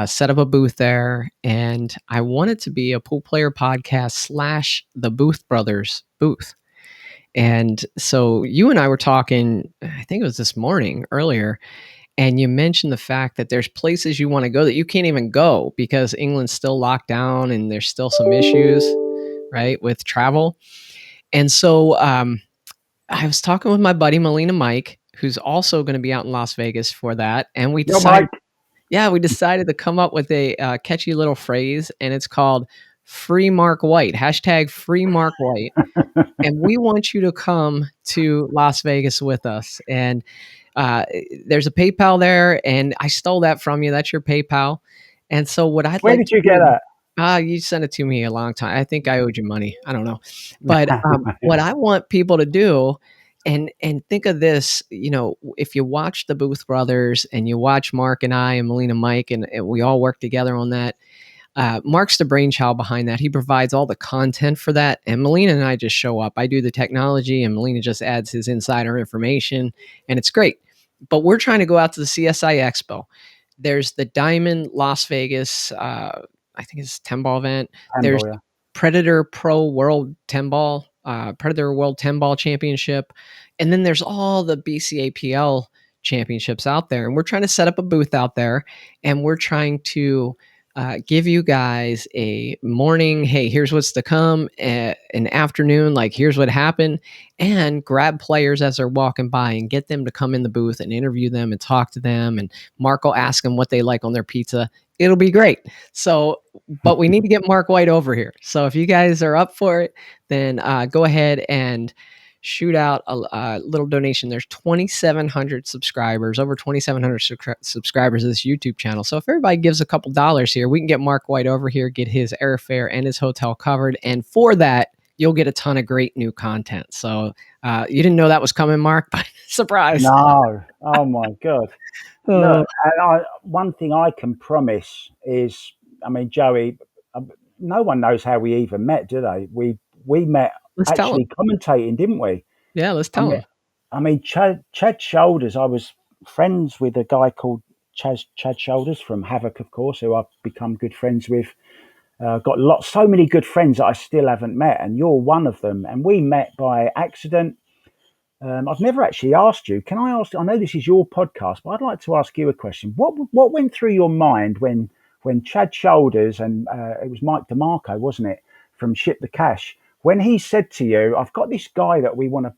set up a booth there. And I want it to be a pool player podcast / the Booth Brothers booth. And so you and I were talking, I think it was this morning earlier, and you mentioned the fact that there's places you want to go that you can't even go because England's still locked down and there's still some issues, right, with travel. And so I was talking with my buddy Melina Mike, who's also going to be out in Las Vegas for that. And we decided, we decided to come up with a catchy little phrase, and it's called freemarkwhite, #freemarkwhite. And we want you to come to Las Vegas with us. And there's a PayPal there, and I stole that from you. That's your PayPal. And so what I'd Where like did you get that? You sent it to me a long time. I think I owed you money. I don't know. But what I want people to do And think of this, if you watch the Booth Brothers and you watch Mark and I and Melina Mike, and we all work together on that. Mark's the brainchild behind that. He provides all the content for that, and Melina and I just show up. I do the technology, and Melina just adds his insider information, and it's great. But we're trying to go out to the CSI Expo. There's the Diamond Las Vegas, I think it's a 10-ball event. There's Handball, yeah. Predator Pro World 10-ball, Predator World 10-ball Championship, and then there's all the BCAPL championships out there. And we're trying to set up a booth out there, and we're trying to give you guys a morning, hey, here's what's to come, an afternoon, like here's what happened, and grab players as they're walking by and get them to come in the booth and interview them and talk to them. And Mark will ask them what they like on their pizza. It'll be great. So, but we need to get Mark White over here. So if you guys are up for it, then go ahead and shoot out a little donation. There's 2,700 subscribers, over 2,700 subscribers to this YouTube channel. So if everybody gives a couple dollars here, we can get Mark White over here, get his airfare and his hotel covered. And for that, you'll get a ton of great new content. So you didn't know that was coming, Mark, but surprise. No. Oh, my God. Look, and one thing I can promise is, I mean, Joey, no one knows how we even met, do they? We met actually commentating, didn't we? Yeah, let's tell him. I mean, Chad Shoulders, I was friends with a guy called Chad Shoulders from Havoc, of course, who I've become good friends with. Got so many good friends that I still haven't met, and you're one of them. And we met by accident. I've never actually asked you. Can I ask? I know this is your podcast, but I'd like to ask you a question. What went through your mind when Chad Shoulders, and it was Mike DeMarco, wasn't it, from Ship the Cash, when he said to you, "I've got this guy that we want to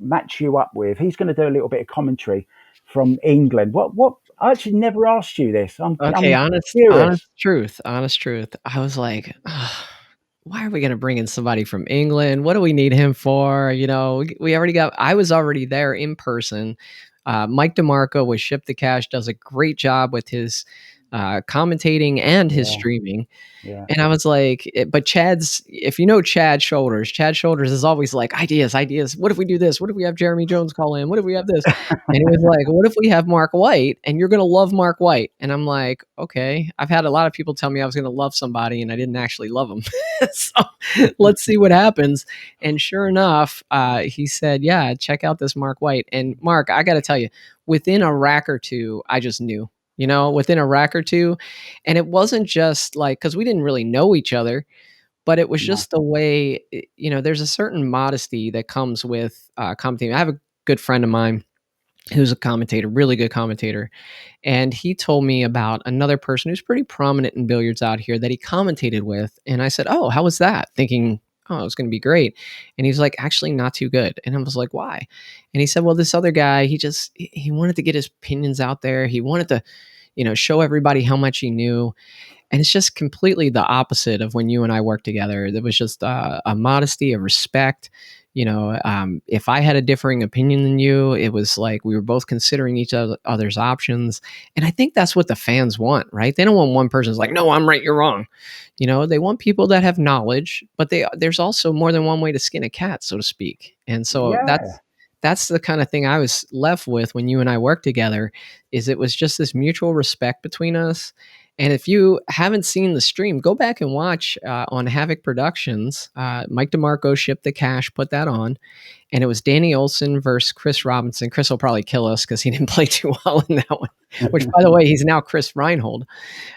match you up with. He's going to do a little bit of commentary from England." What? I actually never asked you this. I'm honest truth. I was like, why are we going to bring in somebody from England? What do we need him for? We already got, I was already there in person. Mike DeMarco with Ship the Cash does a great job with his commentating and his streaming. Yeah. And I was like, but if you know Chad Shoulders is always like, ideas. What if we do this? What if we have Jeremy Jones call in? What if we have this? And he was like, what if we have Mark White? And you're going to love Mark White. And I'm like, okay. I've had a lot of people tell me I was going to love somebody, and I didn't actually love them. So let's see what happens. And sure enough, he said, yeah, check out this Mark White. And Mark, I got to tell you, within a rack or two, I just knew. Within a rack or two. And it wasn't just like, because we didn't really know each other, but it was just the way, there's a certain modesty that comes with commentating. I have a good friend of mine who's a commentator, really good commentator. And he told me about another person who's pretty prominent in billiards out here that he commentated with. And I said, oh, how was that? Thinking, oh, it was going to be great. And he was like, actually not too good. And I was like, why? And he said, well, this other guy, he wanted to get his opinions out there. He wanted to, show everybody how much he knew. And it's just completely the opposite of when you and I worked together. There was just a modesty, a respect. If I had a differing opinion than you, it was like we were both considering each other's options. And I think that's what the fans want, right? They don't want one person's like, no, I'm right, you're wrong. They want people that have knowledge, but there's also more than one way to skin a cat, so to speak. And so that's the kind of thing I was left with when you and I worked together, is it was just this mutual respect between us. And if you haven't seen the stream, go back and watch on Havoc Productions. Mike DeMarco, Ship the Cash, put that on. And it was Danny Olson versus Chris Robinson. Chris will probably kill us because he didn't play too well in that one, which, by the way, he's now Chris Reinhold.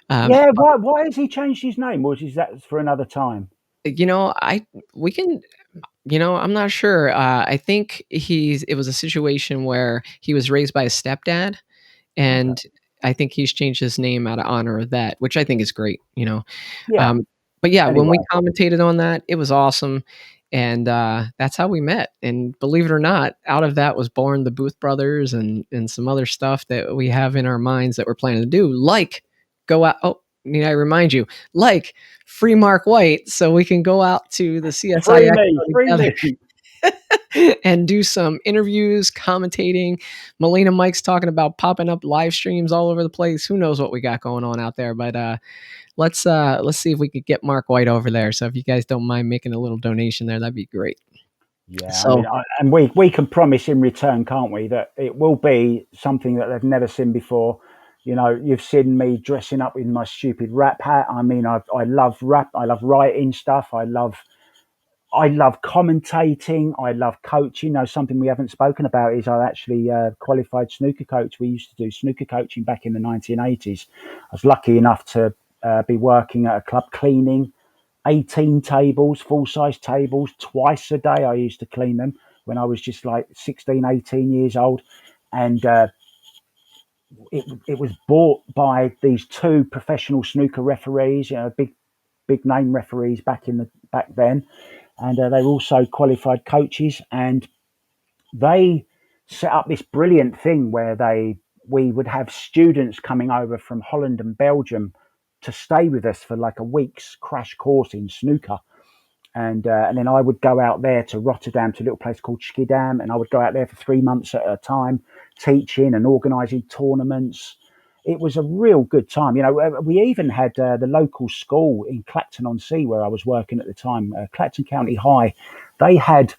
Why has he changed his name? Or is that for another time? I'm not sure. I think it was a situation where he was raised by his stepdad, and I think he's changed his name out of honor of that, which I think is great, But yeah, anyway, when we commentated on that, it was awesome. And that's how we met. And believe it or not, out of that was born the Booth Brothers and some other stuff that we have in our minds that we're planning to do, like go out. Oh, I remind you, like free Mark White, so we can go out to the CSI Expo and do some interviews, commentating. Melina Mike's talking about popping up live streams all over the place. Who knows what we got going on out there? But let's see if we could get Mark White over there. So if you guys don't mind making a little donation there, that'd be great. Yeah, I mean, So and we can promise in return, can't we, that it will be something that they've never seen before. You know, you've seen me dressing up in my stupid rap hat. I mean, I love rap. I love writing stuff. I love commentating. I love coaching. You know, something we haven't spoken about is I actually qualified snooker coach. We used to do snooker coaching back in the 1980s. I was lucky enough to be working at a club cleaning 18 tables, full size tables, twice a day. I used to clean them when I was just like 16, 18 years old. And it was bought by these two professional snooker referees, you know, big name referees back then, and they were also qualified coaches, and they set up this brilliant thing where we would have students coming over from Holland and Belgium to stay with us for like a week's crash course in snooker. And then I would go out there to Rotterdam to a little place called Schiedam, and I would go out there for 3 months at a time, teaching and organising tournaments. It was a real good time. You know, we even had the local school in Clacton on Sea where I was working at the time, Clacton County High. They had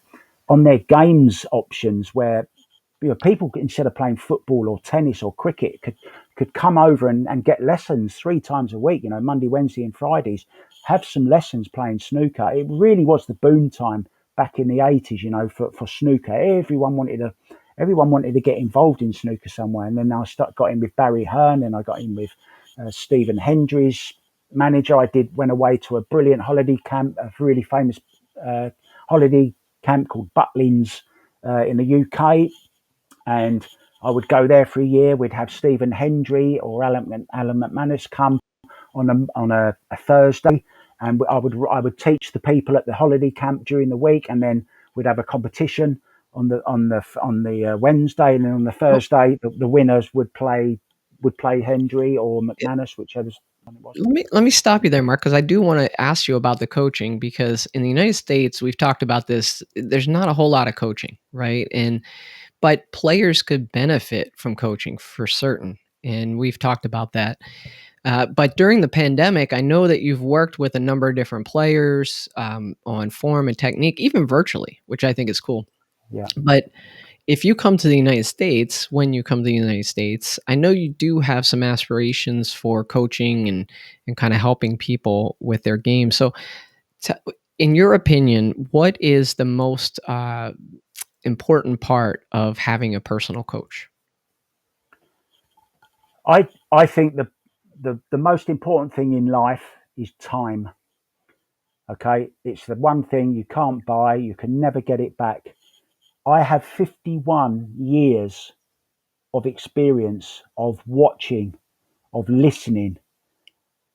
on their games options where, you know, people, instead of playing football or tennis or cricket, could come over and get lessons 3 times a week, you know, Monday, Wednesday and Fridays, have some lessons playing snooker. It really was the boom time back in the 80s, you know, for snooker. Everyone wanted to get involved in snooker somewhere. And then got in with Barry Hearn, and I got in with Stephen Hendry's manager. Went away to a brilliant holiday camp, a really famous uh, holiday camp called Butlins in the UK, and I would go there for a year. We'd have Stephen Hendry or Alan McManus come on a Thursday, and I would teach the people at the holiday camp during the week, and then we'd have a competition on the Wednesday, and then on the Thursday the winners would play Hendry or McManus, whichever one it was. let me stop you there, Mark, because I do want to ask you about the coaching, because in the United States, we've talked about this. There's not a whole lot of coaching, right? But players could benefit from coaching for certain, and we've talked about that. But during the pandemic, I know that you've worked with a number of different players on form and technique, even virtually, which I think is cool. Yeah. But if you come to the United States, when you come to the United States, I know you do have some aspirations for coaching and kind of helping people with their game. So, t- in your opinion, what is the most important part of having a personal coach? I think the most important thing in life is time. Okay, it's the one thing you can't buy. You can never get it back. I have 51 years of experience of watching, of listening,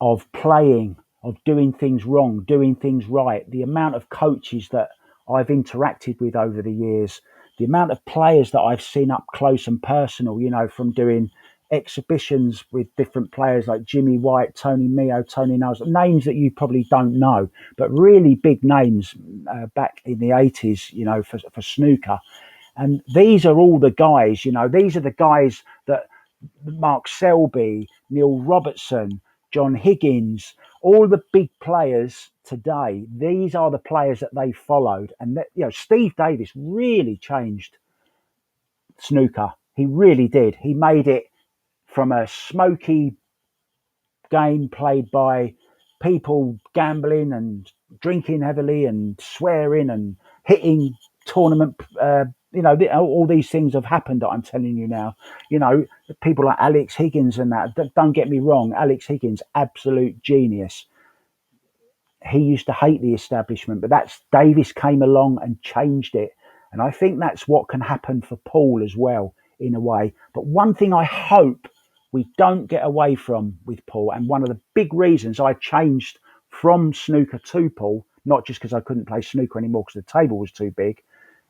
of playing, of doing things wrong, doing things right. The amount of coaches that I've interacted with over the years, the amount of players that I've seen up close and personal, you know, from doing exhibitions with different players like Jimmy White, Tony Mio, Tony Knowles, names that you probably don't know, but really big names back in the 80s, you know, for snooker. And these are all the guys, you know, these are the guys that Mark Selby, Neil Robertson, John Higgins, all the big players today. These are the players that they followed, and that, you know, Steve Davis really changed snooker. He really did. He made it from a smoky game played by people gambling and drinking heavily and swearing and hitting tournament. All these things have happened that I'm telling you now. You know, people like Alex Higgins and that. Don't get me wrong, Alex Higgins, absolute genius. He used to hate the establishment, but that's Davis came along and changed it. And I think that's what can happen for Paul as well, in a way. But one thing I hope we don't get away from with Paul, and one of the big reasons I changed from snooker to Paul, not just because I couldn't play snooker anymore because the table was too big.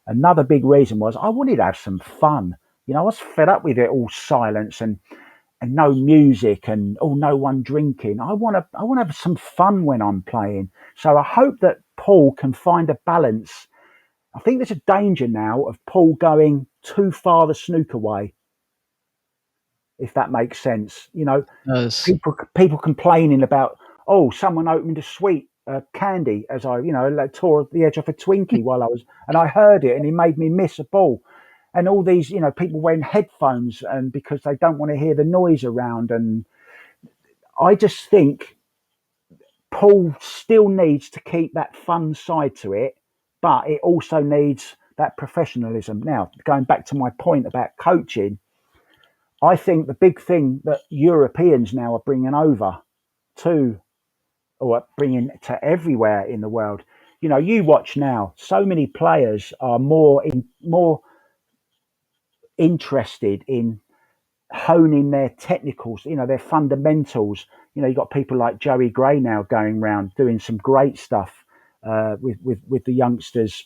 Another big reason was I wanted to have some fun. You know, I was fed up with it all silence and no music and no one drinking. I want to have some fun when I'm playing. So I hope that Paul can find a balance. I think there's a danger now of Paul going too far the snooker way, if that makes sense. You know, Does people complaining about, someone opened a suite candy as I, like tore the edge off a Twinkie and I heard it, and it made me miss a ball. And all these, people wearing headphones, and because they don't want to hear the noise around. And I just think pool still needs to keep that fun side to it, but it also needs that professionalism. Now, going back to my point about coaching, I think the big thing that Europeans now are bringing over to, or bringing to everywhere in the world, you watch now, so many players are more interested in honing their technicals, their fundamentals. You've got people like Joey Gray now going around doing some great stuff with the youngsters,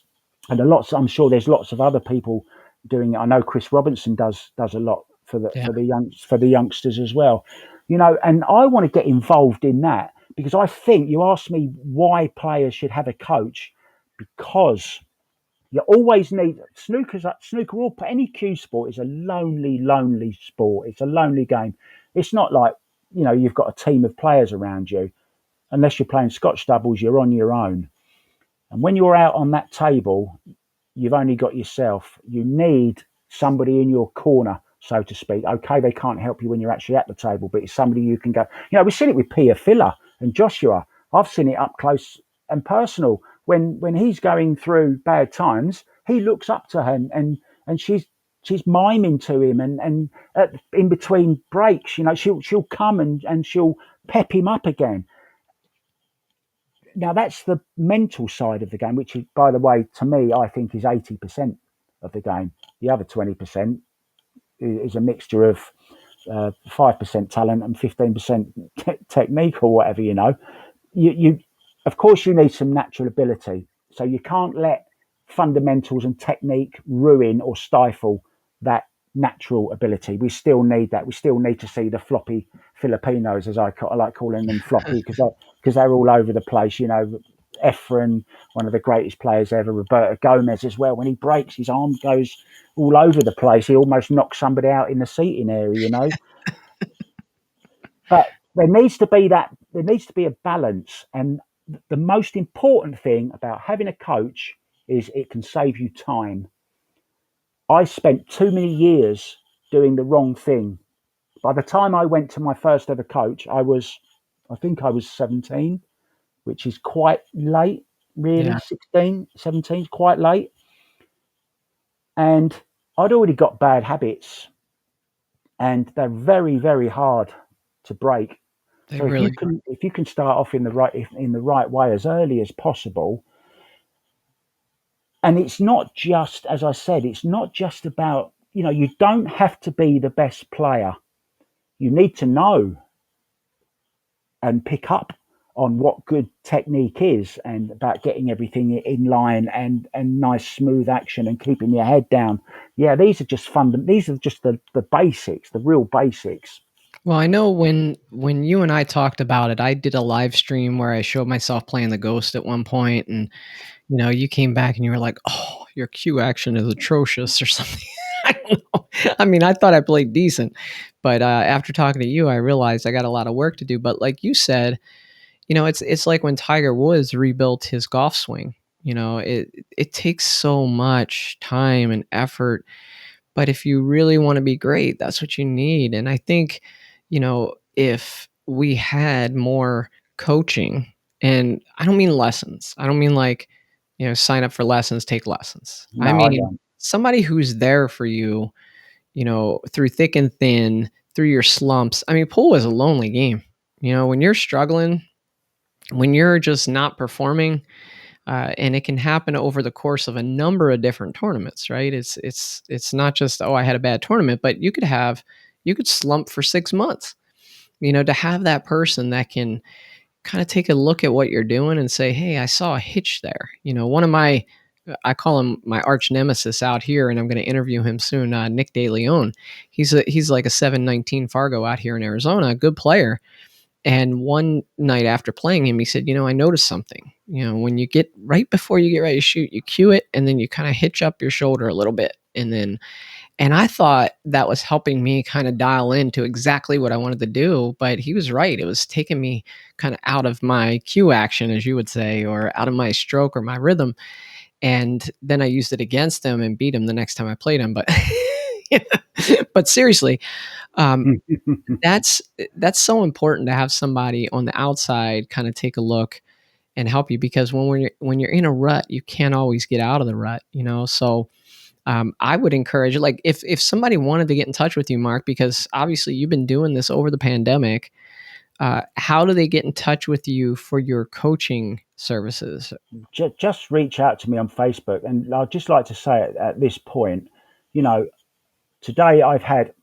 and I'm sure there's lots of other people doing it. I know Chris Robinson does a lot for the youngsters as well. And I want to get involved in that, because I think, you asked me why players should have a coach, because you always need snooker or any cue sport is a lonely sport. It's a lonely game. It's not like, you've got a team of players around you. Unless you're playing Scotch doubles, you're on your own. And when you're out on that table, you've only got yourself. You need somebody in your corner, so to speak. Okay, they can't help you when you're actually at the table, but it's somebody you can go. We've seen it with Pia Filler and Joshua. I've seen it up close and personal. When he's going through bad times, he looks up to her, and she's miming to him, and in between breaks, she'll come and she'll pep him up again. Now, that's the mental side of the game, which is, by the way, to me, I think is 80% of the game. The other 20% is a mixture of 5% talent and 15% technique, or whatever. You of course you need some natural ability, so you can't let fundamentals and technique ruin or stifle that natural ability. We still need that. We still need to see the floppy Filipinos, as I like calling them, floppy, because they're all over the place. Efren, one of the greatest players ever, Roberto Gomez as well. When he breaks, his arm goes all over the place. He almost knocks somebody out in the seating area, But there needs to be a balance. And the most important thing about having a coach is it can save you time. I spent too many years doing the wrong thing. By the time I went to my first ever coach, I think I was 17, which is quite late, really. Yeah. 16, 17 is quite late. And I'd already got bad habits, and they're very, very hard to break. So if you can start off in the right way as early as possible, and it's not just, as I said, it's not just about, you don't have to be the best player. You need to know and pick up on what good technique is, and about getting everything in line, and nice smooth action, and keeping your head down. Yeah, these are just these are just the basics, the real basics. Well, I know when you and I talked about it, I did a live stream where I showed myself playing the Ghost at one point, and you came back and you were like, "Oh, your cue action is atrocious," or something. I don't know. I mean, I thought I played decent, but after talking to you, I realized I got a lot of work to do. But like you said, it's like when Tiger Woods rebuilt his golf swing. It takes so much time and effort, but if you really want to be great, that's what you need. And I think, if we had more coaching, and I don't mean lessons. I don't mean like, sign up for lessons, take lessons. No, I I mean don't. somebody who's there for you, through thick and thin, through your slumps. I mean, pool is a lonely game. When you're struggling, when you're just not performing, and it can happen over the course of a number of different tournaments, right? It's not just, oh, I had a bad tournament, but you could slump for 6 months. To have that person that can kind of take a look at what you're doing and say, hey, I saw a hitch there. One of I call him my arch nemesis out here, and I'm going to interview him soon. Nick De Leon. He's like a 719 Fargo out here in Arizona, a good player. And one night after playing him, he said, I noticed something. When you get right before you get ready to shoot, you cue it, and then you kind of hitch up your shoulder a little bit. And And I thought that was helping me kind of dial into exactly what I wanted to do. But he was right. It was taking me kind of out of my cue action, as you would say, or out of my stroke or my rhythm. And then I used it against him and beat him the next time I played him. But but seriously, um, that's so important to have somebody on the outside kind of take a look and help you, because when you're in a rut, you can't always get out of the rut, you know. So I would encourage, like, if somebody wanted to get in touch with you, Mark, because obviously you've been doing this over the pandemic, how do they get in touch with you for your coaching services? Just reach out to me on Facebook, and I'd just like to say at this point, you know, today I've had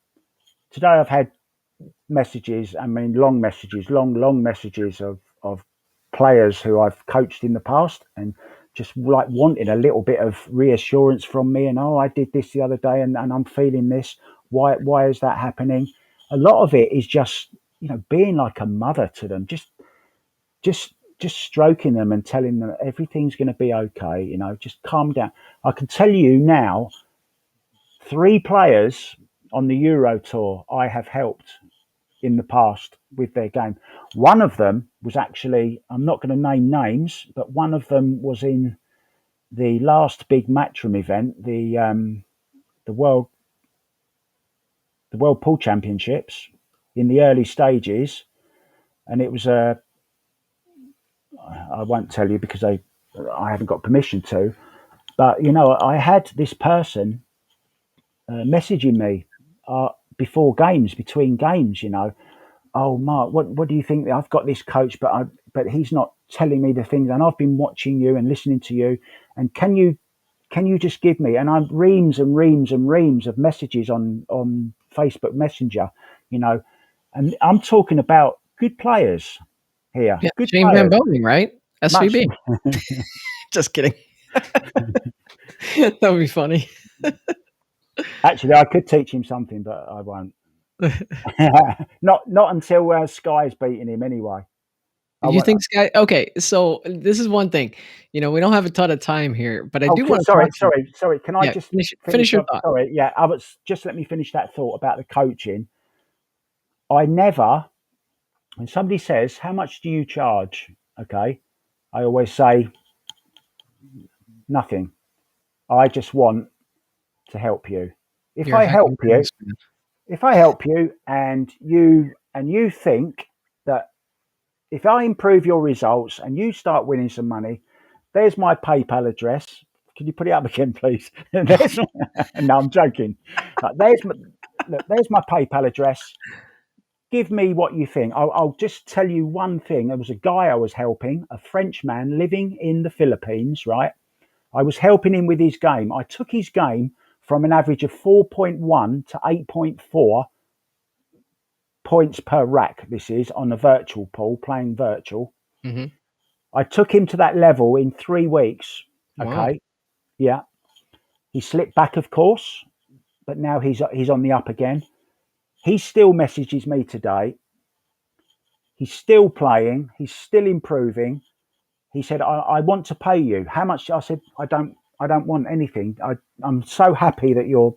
messages. I mean, long messages of players who I've coached in the past, and just like wanting a little bit of reassurance from me. And, oh, I did this the other day, and I'm feeling this. Why is that happening? A lot of it is just, being like a mother to them, just stroking them and telling them everything's going to be okay. Just calm down. I can tell you now, 3 players on the Euro Tour I have helped in the past with their game. One of them was actually, I'm not going to name names, but one of them was in the last big Matchroom event, the World Pool Championships, in the early stages, and it was I won't tell you because I haven't got permission to, but I had this person messaging me before games, between games, oh, Mark, what do you think? I've got this coach, but he's not telling me the things, and I've been watching you and listening to you, and can you just give me? And I'm reams and reams and reams of messages on Facebook Messenger, and I'm talking about good players here, Yeah, good Shane Van players, Boening, right? much. SVB. Just kidding. That would be funny. Actually, I could teach him something, but I won't. Not until Sky's beating him anyway. I You won't. think Sky? Okay, so this is one thing. We don't have a ton of time here, but I do Okay, want to talk to you. sorry. Can I Yeah, just finish finish your off? thought. Sorry, yeah. I was just let me finish that thought about the coaching. I never, when somebody says, "How much do you charge?" Okay, I always say nothing. I just want to help you. If You're a I heck of help a you, businessman. and you think that if I improve your results and you start winning some money, there's my PayPal address. Can you put it up again, please? there's, no, I'm joking. There's my PayPal address. Give me what you think. I'll just tell you one thing. There was a guy I was helping, a French man living in the Philippines, right? I was helping him with his game. I took his game from an average of 4.1 to 8.4 points per rack. This is on a virtual pool, playing virtual. Mhm. I took him to that level in 3 weeks. Wow. Okay. Yeah. He slipped back, of course, but now he's on the up again. He still messages me today. He's still playing. He's still improving. He said, I want to pay you. How much? I said, I don't want anything. I'm so happy that you're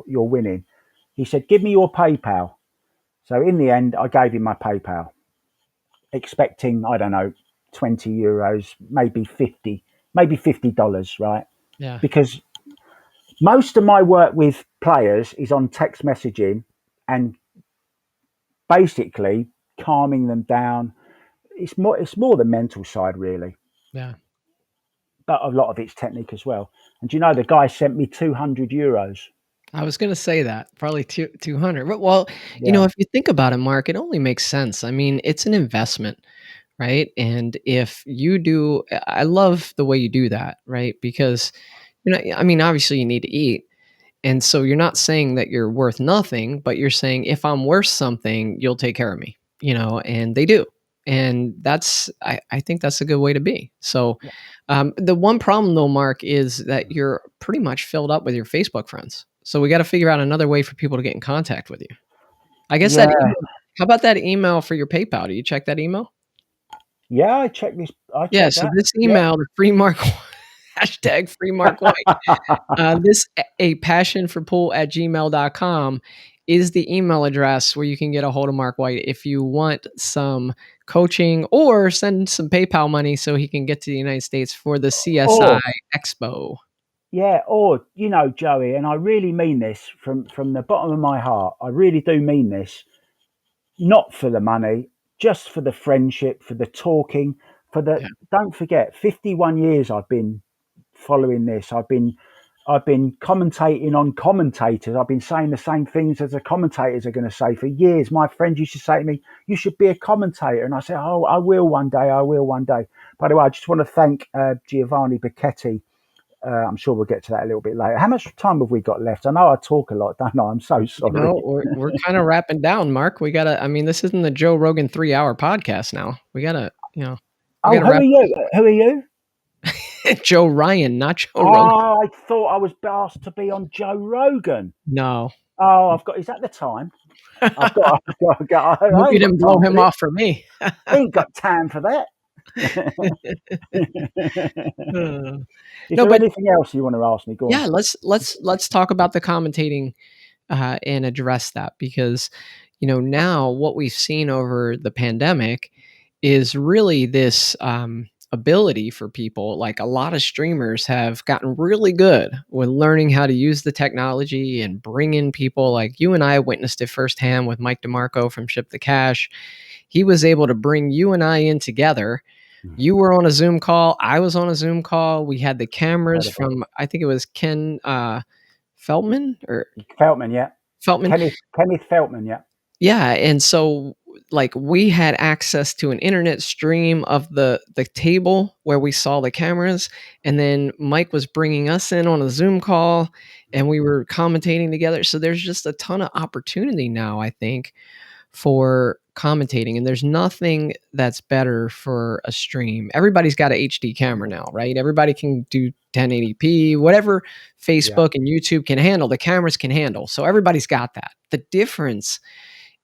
winning. He said, give me your PayPal. So in the end, I gave him my PayPal, expecting, I don't know, €20, maybe $50, right? Yeah. Because most of my work with players is on text messaging and basically calming them down. It's more the mental side, really, Yeah. but a lot of it's technique as well. And the guy sent me €200. I was gonna say that, probably 200. But, well, Yeah, if you think about it, Mark, it only makes sense. I mean, it's an investment, right? And if you do, I love the way you do that, right? Because, I mean, obviously you need to eat. And so you're not saying that you're worth nothing, but you're saying if I'm worth something, you'll take care of me, and they do. And I think that's a good way to be. So the one problem though, Mark, is that you're pretty much filled up with your Facebook friends. So we got to figure out another way for people to get in contact with you. I guess that yeah, email, how about that email for your PayPal? Do you check that email? yeah. I checked this. I Yeah. checked So that. this Yeah, email, the free mark, Hashtag freemarkwhite. This a passionforpool@gmail.com is the email address where you can get a hold of Mark White if you want some coaching or send some PayPal money so he can get to the United States for the CSI Or Expo. yeah, or Joey, and I really mean this from the bottom of my heart. I really do mean this. Not for the money, just for the friendship, for the talking, for the. Yeah. Don't forget, 51 years I've been following this. I've been commentating on commentators. I've been saying the same things as the commentators are going to say for years. My friends used to say to me, "You should be a commentator," and I said, "Oh, I will one day. I will one day." By the way, I just want to thank Giovanni Bicchetti. I'm sure we'll get to that a little bit later. How much time have we got left? I know I talk a lot, don't I? I'm so sorry. We're kind of wrapping down, Mark. We gotta. I mean, this isn't the Joe Rogan 3-hour podcast now. We gotta, we Oh, gotta who are wrap. you? Who are you? Joe Ryan, not Joe Rogan. Oh, I thought I was asked to be on Joe Rogan. No, Oh, I've got. Is that the time? I hope you ain't got didn't blow time for him this. off for me. Ain't got time for that. Uh, Is no, there but anything else you want to ask me? Go on. yeah, let's talk about the commentating and address that because now what we've seen over the pandemic is really this ability for people. Like a lot of streamers have gotten really good with learning how to use the technology and bring in people. Like you and I witnessed it firsthand with Mike DeMarco from Ship the Cash. He was able to bring you and I in together. You were on a Zoom call. I was on a Zoom call. We had the cameras Incredible. from, I think it was Ken Feldman or Feltman, yeah. Feltman. Kenneth Feltman, yeah. Yeah, and so like we had access to an internet stream of the table where we saw the cameras, and then Mike was bringing us in on a Zoom call, and we were commentating together. So there's just a ton of opportunity now, I think, for commentating, and there's nothing that's better for a stream. Everybody's got an HD camera now, right? Everybody can do 1080p, whatever Yeah. Facebook and YouTube can handle, the cameras can handle. So everybody's got that. The difference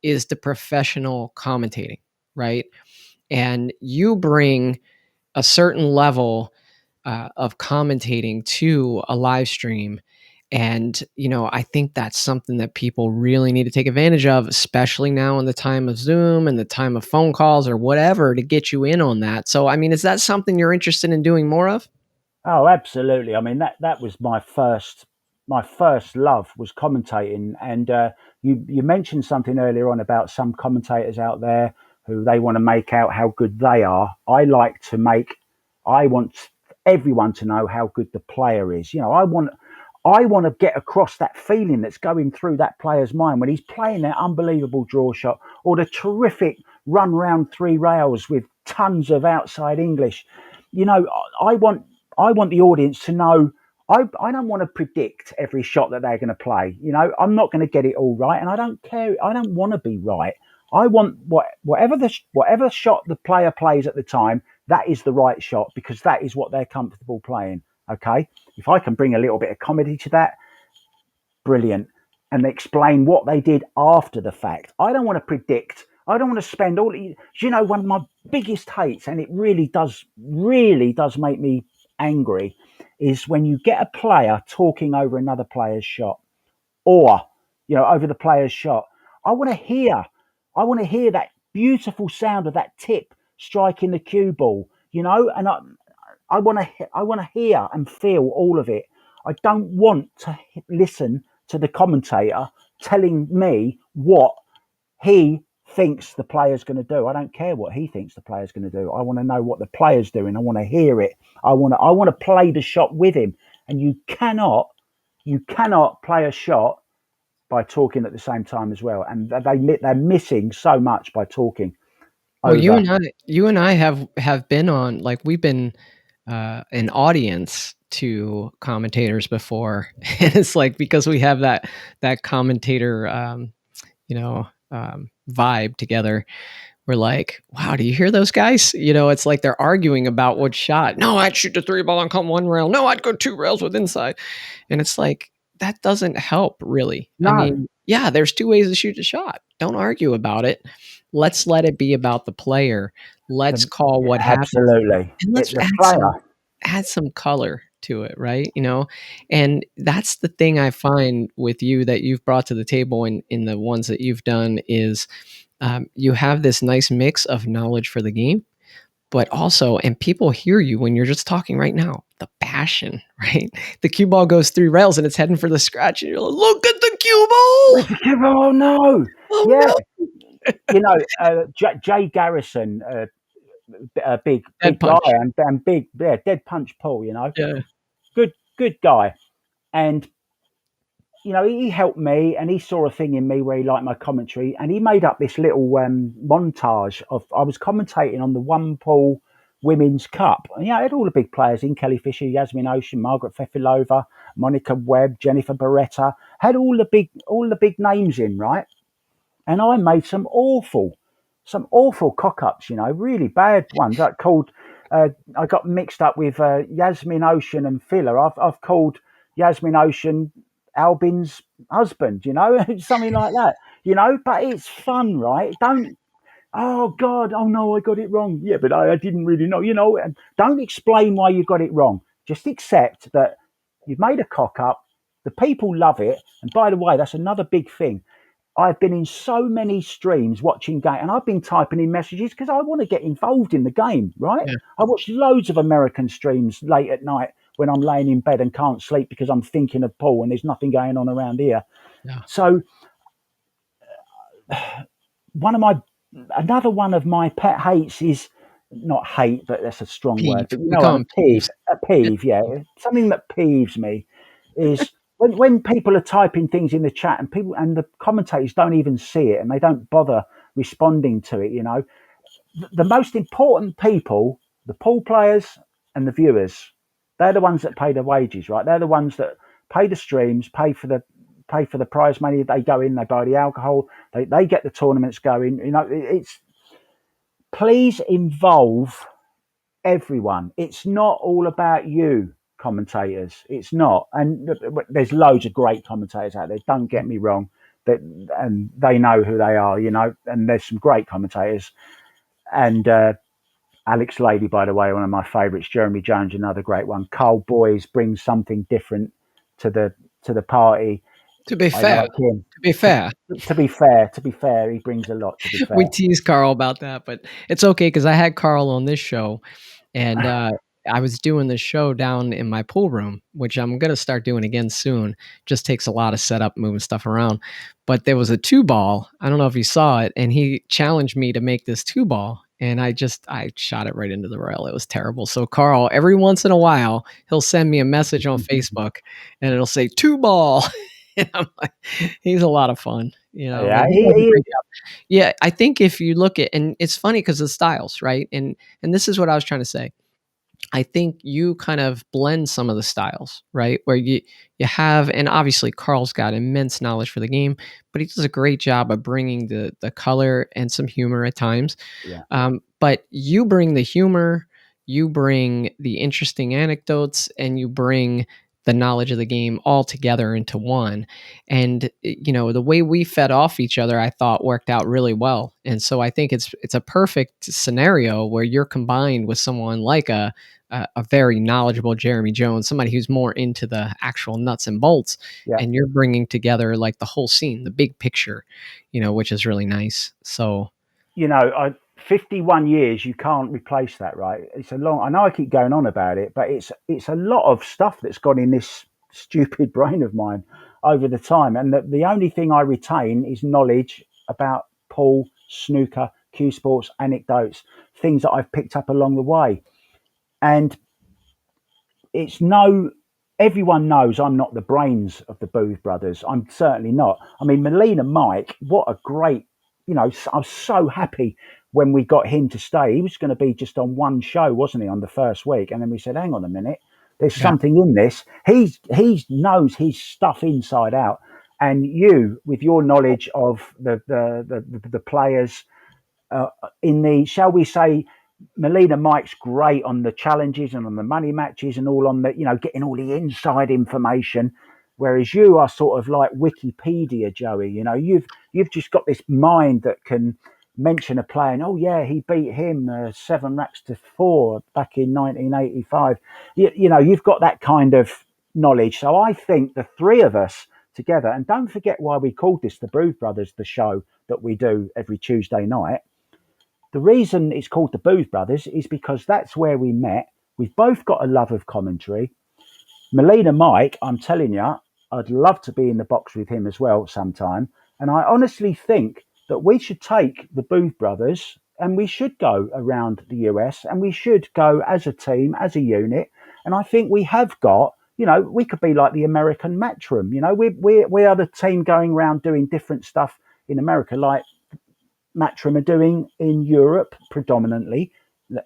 is the professional commentating, right? And you bring a certain level of commentating to a live stream. And, I think that's something that people really need to take advantage of, especially now in the time of Zoom and the time of phone calls or whatever to get you in on that. So, I mean, is that something you're interested in doing more of? Oh, absolutely. I mean, that was my first love was commentating. And you mentioned something earlier on about some commentators out there who they want to make out how good they are. I want everyone to know how good the player is. I want to get across that feeling that's going through that player's mind when he's playing that unbelievable draw shot or the terrific run round three rails with tons of outside English. You know, I want I want the audience to know. I don't want to predict every shot that they're going to play. I'm not going to get it all right, and I don't care. I don't want to be right. I want whatever shot the player plays at the time. That is the right shot because that is what they're comfortable playing. Okay, if I can bring a little bit of comedy to that, brilliant, and explain what they did after the fact. I don't want to predict. I don't want to spend all. One of my biggest hates, and it really does make me angry, is when you get a player talking over another player's shot, or over the player's shot. I want to hear. I want to hear that beautiful sound of that tip striking the cue ball. And I want to hear and feel all of it. I don't want to listen to the commentator telling me what he thinks the player's going to do. I don't care what he thinks the player's going to do. I want to know what the player's doing. I want to hear it. I want to play the shot with him. And you cannot play a shot by talking at the same time as well. And they're missing so much by talking Well, over. you and I have been on, like, we've been an audience to commentators before, and it's like because we have that commentator vibe together. We're like, wow, do you hear those guys? It's like they're arguing about what shot. No, I'd shoot the three ball and come one rail. No, I'd go two rails with inside. And it's like, that doesn't help really. I No, mean, yeah, there's two ways to shoot a shot. Don't argue about it. Let's let it be about the player. Let's call what happens absolutely. and let's The player. add some color to it, right? And that's the thing I find with you that you've brought to the table in the ones that you've done is you have this nice mix of knowledge for the game, but also, and people hear you when you're just talking right now, the passion, right? The cue ball goes 3 rails and it's heading for the scratch, and you're like, look at the cue ball! Oh no! Oh Yeah, no! Jay Garrison, a big Dead guy, punch. and big, deadpunchpool. Yeah. Good guy, and he helped me, and he saw a thing in me where he liked my commentary, and he made up this little montage of I was commentating on the One Pool Women's Cup. And, I had all the big players in: Kelly Fisher, Yasmin Ocean, Margaret Fefilova, Monica Webb, Jennifer Beretta. Had all the big names in, right? And I made some awful cock ups, really bad ones. I got mixed up with Yasmin Ocean and Filler. I've called Yasmin Ocean Albin's husband, something like that, but it's fun, right? Oh God, oh no, I got it wrong. Yeah, but I didn't really know, and don't explain why you got it wrong. Just accept that you've made a cock up. The people love it. And by the way, that's another big thing. I've been in so many streams watching game, and I've been typing in messages because I want to get involved in the game, right? Yeah. I watch loads of American streams late at night when I'm laying in bed and can't sleep because I'm thinking of pool and there's nothing going on around here. Yeah. So another one of my pet hates is not hate, but that's a strong word. But We call them peeves. A peeve, yeah. Something that peeves me is when people are typing things in the chat and the commentators don't even see it and they don't bother responding to it. The most important people, the pool players and the viewers, they're the ones that pay the wages, right? They're the ones that pay the streams, pay for the prize money. They go in, they buy the alcohol, they get the tournaments going. It's please involve everyone. It's not all about you, commentators. It's not. And there's loads of great commentators out there. Don't get me wrong. And they know who they are, and there's some great commentators. And Alex Lady, by the way, one of my favourites. Jeremy Jones, another great one. Carl Boys brings something different to the party. To be I fair, like him. To be fair, he brings a lot. To be fair, we tease Carl about that, but it's okay because I had Carl on this show, and I was doing this show down in my pool room, which I'm gonna start doing again soon. Just takes a lot of setup, moving stuff around. But there was a 2-ball. I don't know if you saw it, and he challenged me to make this 2-ball, and I shot it right into the rail. It was terrible. So Carl, every once in a while, he'll send me a message on Facebook, and it'll say 2-ball. And I'm like, he's a lot of fun, yeah, but he does a great job. Yeah, I think if you look at, and it's funny because the styles, right? And this is what I was trying to say. I think you kind of blend some of the styles, right? Where you have, and obviously Carl's got immense knowledge for the game, but he does a great job of bringing the color and some humor at times. yeah. But you bring the humor, you bring the interesting anecdotes, and you bring the knowledge of the game all together into one. And the way we fed off each other, I thought worked out really well. And so I think it's a perfect scenario where you're combined with someone like a very knowledgeable Jeremy Jones, somebody who's more into the actual nuts and bolts, Yeah. and you're bringing together like the whole scene, the big picture, which is really nice. So, 51 years, you can't replace that, right? It's a long. I know I keep going on about it, but it's a lot of stuff that's gone in this stupid brain of mine over the time, and the only thing I retain is knowledge about pool, snooker, cue sports, anecdotes, things that I've picked up along the way. And everyone knows I'm not the brains of the Booth brothers. I'm certainly not. I mean, Melina Mike, what a great, I was so happy when we got him to stay. He was going to be just on one show, wasn't he, on the first week? And then we said, hang on a minute, there's something in this. He knows his stuff inside out. And you, with your knowledge of the players in the, shall we say, Melina Mike's great on the challenges and on the money matches and all on the, getting all the inside information. Whereas you are sort of like Wikipedia, Joey. You've just got this mind that can mention a player, and, oh yeah, he beat him 7 racks to 4 back in 1985. You've got that kind of knowledge. So I think the three of us together, and don't forget why we called this the Booth Brothers, the show that we do every Tuesday night. The reason it's called the Booth Brothers is because that's where we met. We've both got a love of commentary. Melina Mike, I'm telling you, I'd love to be in the box with him as well sometime. And I honestly think that we should take the Booth Brothers and we should go around the US and we should go as a team, as a unit. And I think we have got, we could be like the American Matchroom. We are the team going around doing different stuff in America, like Matchroom are doing in Europe predominantly,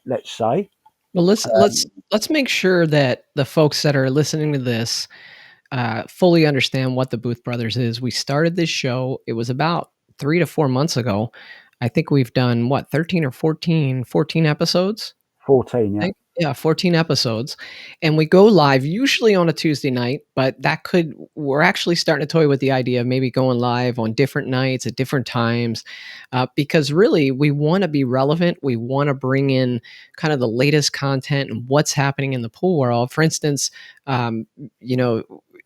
let's say. Well, let's make sure that the folks that are listening to this fully understand what the Booth Brothers is. We started this show. It was about 3 to 4 months ago. I think we've done 13 or 14 episodes. 14, yeah. Yeah, 14 episodes. And we go live usually on a Tuesday night, but we're actually starting to toy with the idea of maybe going live on different nights at different times, because really we want to be relevant. We want to bring in kind of the latest content and what's happening in the pool world. For instance,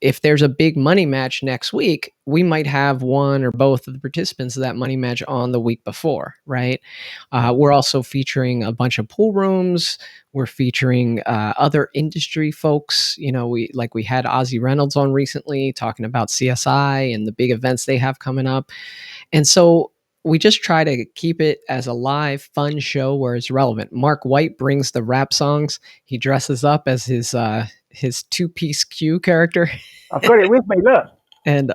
if there's a big money match next week, we might have one or both of the participants of that money match on the week before, right? We're also featuring a bunch of pool rooms. We're featuring other industry folks. We had Ozzy Reynolds on recently talking about CSI and the big events they have coming up. And so we just try to keep it as a live, fun show where it's relevant. Mark White brings the rap songs. He dresses up as his two-piece Q character. I've got it with me, look. And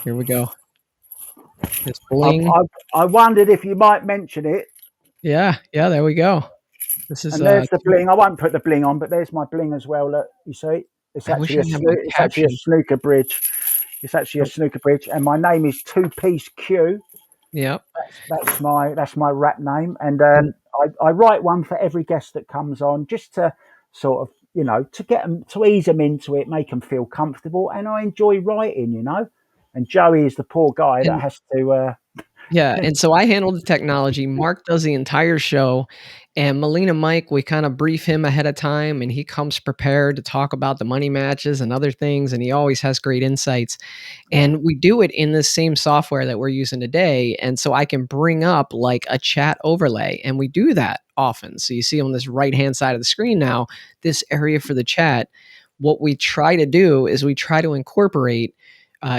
here we go. It's bling. I wondered if you might mention it. Yeah, there we go. This is, and there's the bling. I won't put the bling on, but there's my bling as well. Look, you see, it's actually a snooker bridge. It's actually a snooker bridge, and my name is Two Piece Q. Yeah, that's my rap name, and I write one for every guest that comes on, just to sort of to get them, to ease them into it, make them feel comfortable, and I enjoy writing, And Joey is the poor guy that has to. Yeah, and so I handle the technology. Mark does the entire show, and Melina Mike, we kind of brief him ahead of time, and he comes prepared to talk about the money matches and other things, and he always has great insights. And we do it in the same software that we're using today, and so I can bring up like a chat overlay, and we do that often. So you see on this right-hand side of the screen now, this area for the chat. What we try to do is we try to incorporate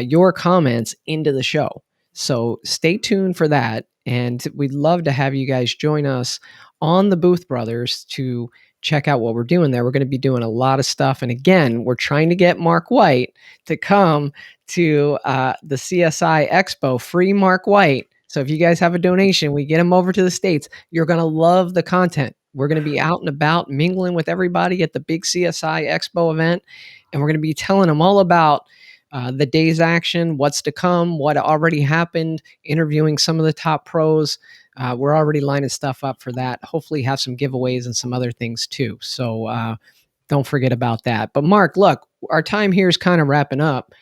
your comments into the show. So stay tuned for that. And we'd love to have you guys join us on the Booth Brothers to check out what we're doing there. We're going to be doing a lot of stuff. And again, we're trying to get Mark White to come to the CSI Expo, free Mark White. So if you guys have a donation, we get him over to the States. You're going to love the content. We're going to be out and about mingling with everybody at the big CSI Expo event. And we're going to be telling them all about the day's action, what's to come, what already happened, interviewing some of the top pros. We're already lining stuff up for that. Hopefully have some giveaways and some other things too. So don't forget about that. But Mark, look, our time here is kind of wrapping up.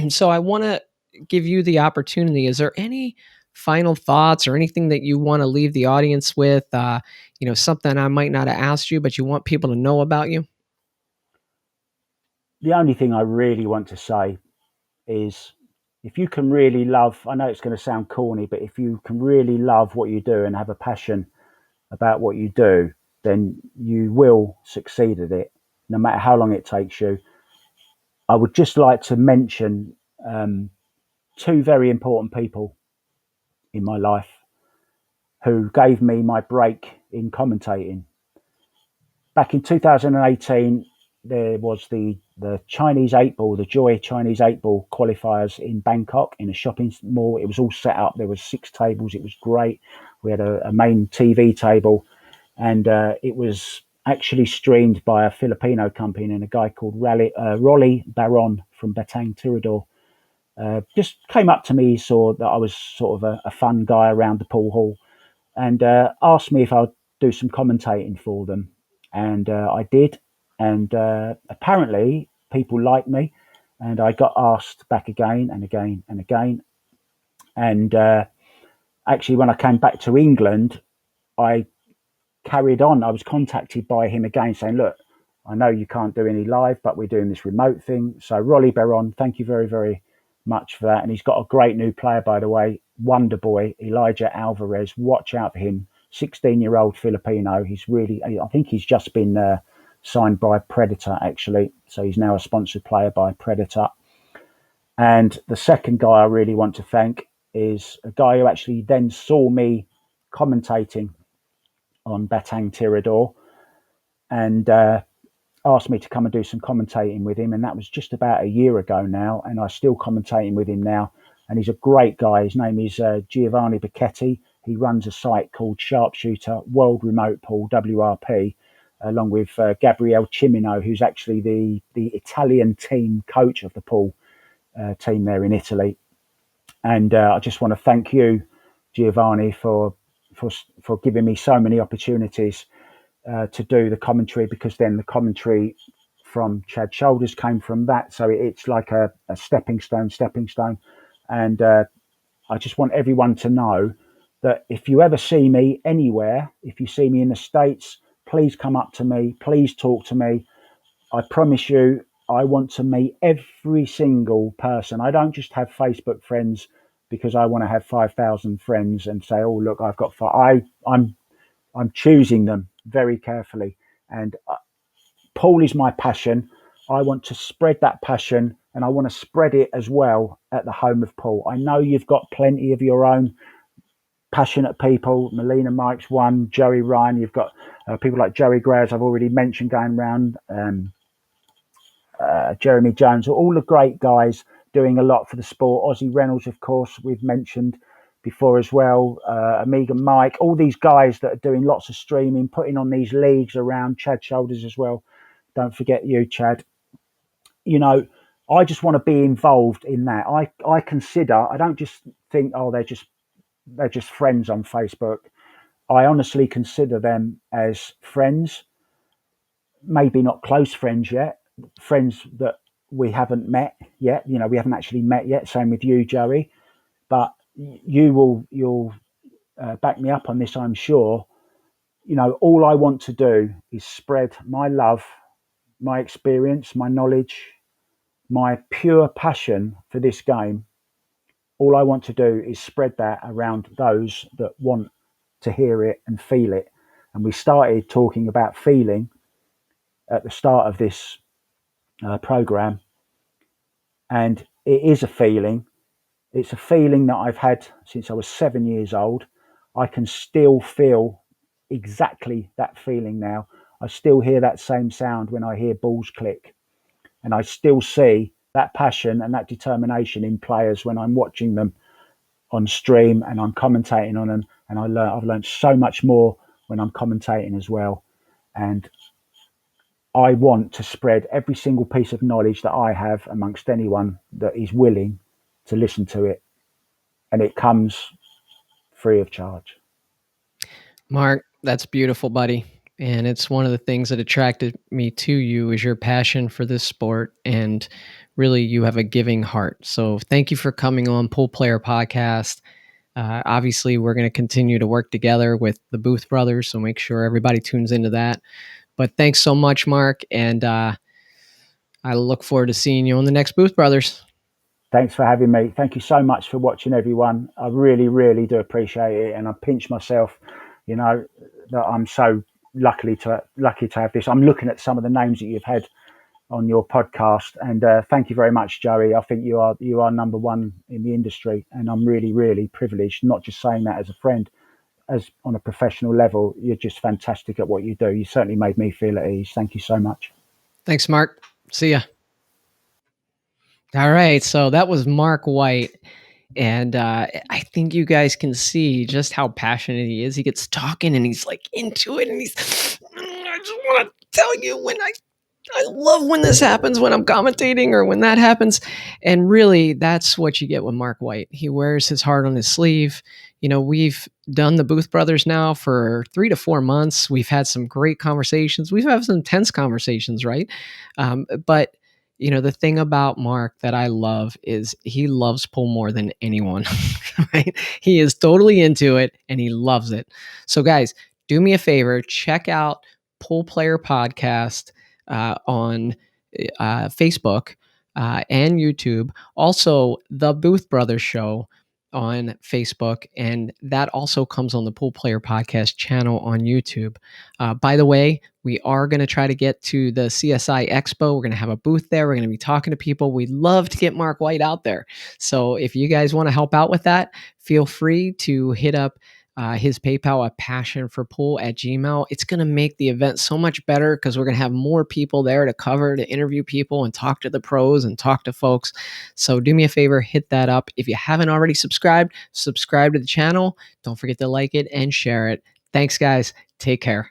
So I want to give you the opportunity. Is there any final thoughts or anything that you want to leave the audience with? Something I might not have asked you, but you want people to know about you? The only thing I really want to say is, if you can really love, I know it's going to sound corny, but if you can really love what you do and have a passion about what you do, then you will succeed at it, no matter how long it takes you. I would just like to mention two very important people in my life who gave me my break in commentating. Back in 2018, there was the Chinese 8 ball, the Joy Chinese 8 ball qualifiers in Bangkok in a shopping mall. It was all set up. There was 6 tables. It was great. We had a main TV table, and it was actually streamed by a Filipino company and a guy called Rolly Baron from Batang Tirador. Just came up to me, saw that I was sort of a fun guy around the pool hall, and asked me if I'd do some commentating for them. And I did. And apparently people liked me, and I got asked back again and again and again. And actually, when I came back to England, I carried on. I was contacted by him again saying, look, I know you can't do any live, but we're doing this remote thing. So Rolly Beron, thank you very, very much for that. And he's got a great new player, by the way, Wonder Boy, Elijah Alvarez. Watch out for him. 16-year-old Filipino. He's really, I think he's just been signed by Predator, actually. So he's now a sponsored player by Predator. And the second guy I really want to thank is a guy who actually then saw me commentating on Batang Tirador and asked me to come and do some commentating with him. And that was just about a year ago now. And I'm still commentating with him now. And he's a great guy. His name is Giovanni Bacchetti. He runs a site called Sharpshooter World Remote Pool, WRP, along with Gabriele Cimino, who's actually the Italian team coach of the pool team there in Italy. And I just want to thank you, Giovanni, for giving me so many opportunities to do the commentary, because then the commentary from Chad Shoulders came from that. So it's like a stepping stone. And I just want everyone to know that if you ever see me anywhere, if you see me in the States, please come up to me, please talk to me. I promise you, I want to meet every single person. I don't just have Facebook friends because I want to have 5,000 friends and say, oh, look, I've got five. I'm choosing them very carefully. And pool is my passion. I want to spread that passion, and I want to spread it as well at the home of pool. I know you've got plenty of your own passionate people. Melina Mike's one, Joey Ryan. You've got people like Joey Gray, as I've already mentioned, going around. Jeremy Jones, all the great guys doing a lot for the sport. Ozzy Reynolds, of course, we've mentioned before as well. Amiga Mike, all these guys that are doing lots of streaming, putting on these leagues around. Chad Shoulders as well. Don't forget you, Chad. You know, I just want to be involved in that. I consider, I don't just think, oh, they're just friends on Facebook. I honestly consider them as friends, maybe not close friends yet, friends that we haven't met yet. You know, we haven't actually met yet. Same with you, Joey. But you'll back me up on this, I'm sure. You know, all I want to do is spread my love, my experience, my knowledge, my pure passion for this game. All I want to do is spread that around those that want to hear it and feel it. And we started talking about feeling at the start of this program, and it is a feeling. It's a feeling that I've had since I was 7 years old. I can still feel exactly that feeling now. I still hear that same sound when I hear balls click, and I still see that passion and that determination in players when I'm watching them on stream and I'm commentating on them. And I've learned so much more when I'm commentating as well. And I want to spread every single piece of knowledge that I have amongst anyone that is willing to listen to it. And it comes free of charge. Mark, that's beautiful, buddy. And it's one of the things that attracted me to you is your passion for this sport. And really, you have a giving heart. So thank you for coming on Pool Player Podcast. Obviously, we're going to continue to work together with the Booth Brothers. So make sure everybody tunes into that. But thanks so much, Mark. And I look forward to seeing you on the next Booth Brothers. Thanks for having me. Thank you so much for watching, everyone. I really, really do appreciate it. And I pinch myself, you know, that I'm so lucky to have this. I'm looking at some of the names that you've had on your podcast, and thank you very much, Joey. I think you are number one in the industry, and I'm really, really privileged. Not just saying that as a friend, as on a professional level, you're just fantastic at what you do. You certainly made me feel at ease. Thank you so much. Thanks, Mark. See ya. All right, so that was Mark White. And I think you guys can see just how passionate he is. He gets talking and he's like into it. And he's, I just want to tell you I love when this happens, when I'm commentating or when that happens. And really, that's what you get with Mark White. He wears his heart on his sleeve. You know, we've done the Booth Brothers now for 3 to 4 months. We've had some great conversations. We've had some tense conversations, right? But the thing about Mark that I love is he loves pool more than anyone, right? He is totally into it and he loves it. So, guys, do me a favor, check out Pool Player Podcast on Facebook and YouTube. Also, The Booth Brothers Show on Facebook, and that also comes on the Pool Player Podcast channel on YouTube. By the way, we are going to try to get to the CSI Expo. We're going to have a booth there. We're going to be talking to people. We'd love to get Mark White out there. So if you guys want to help out with that, feel free to hit up his PayPal, apassionforpool@gmail. It's going to make the event so much better because we're going to have more people there to interview people and talk to the pros and talk to folks. So do me a favor, hit that up. If you haven't already subscribe to the channel. Don't forget to like it and share it. Thanks, guys. Take care.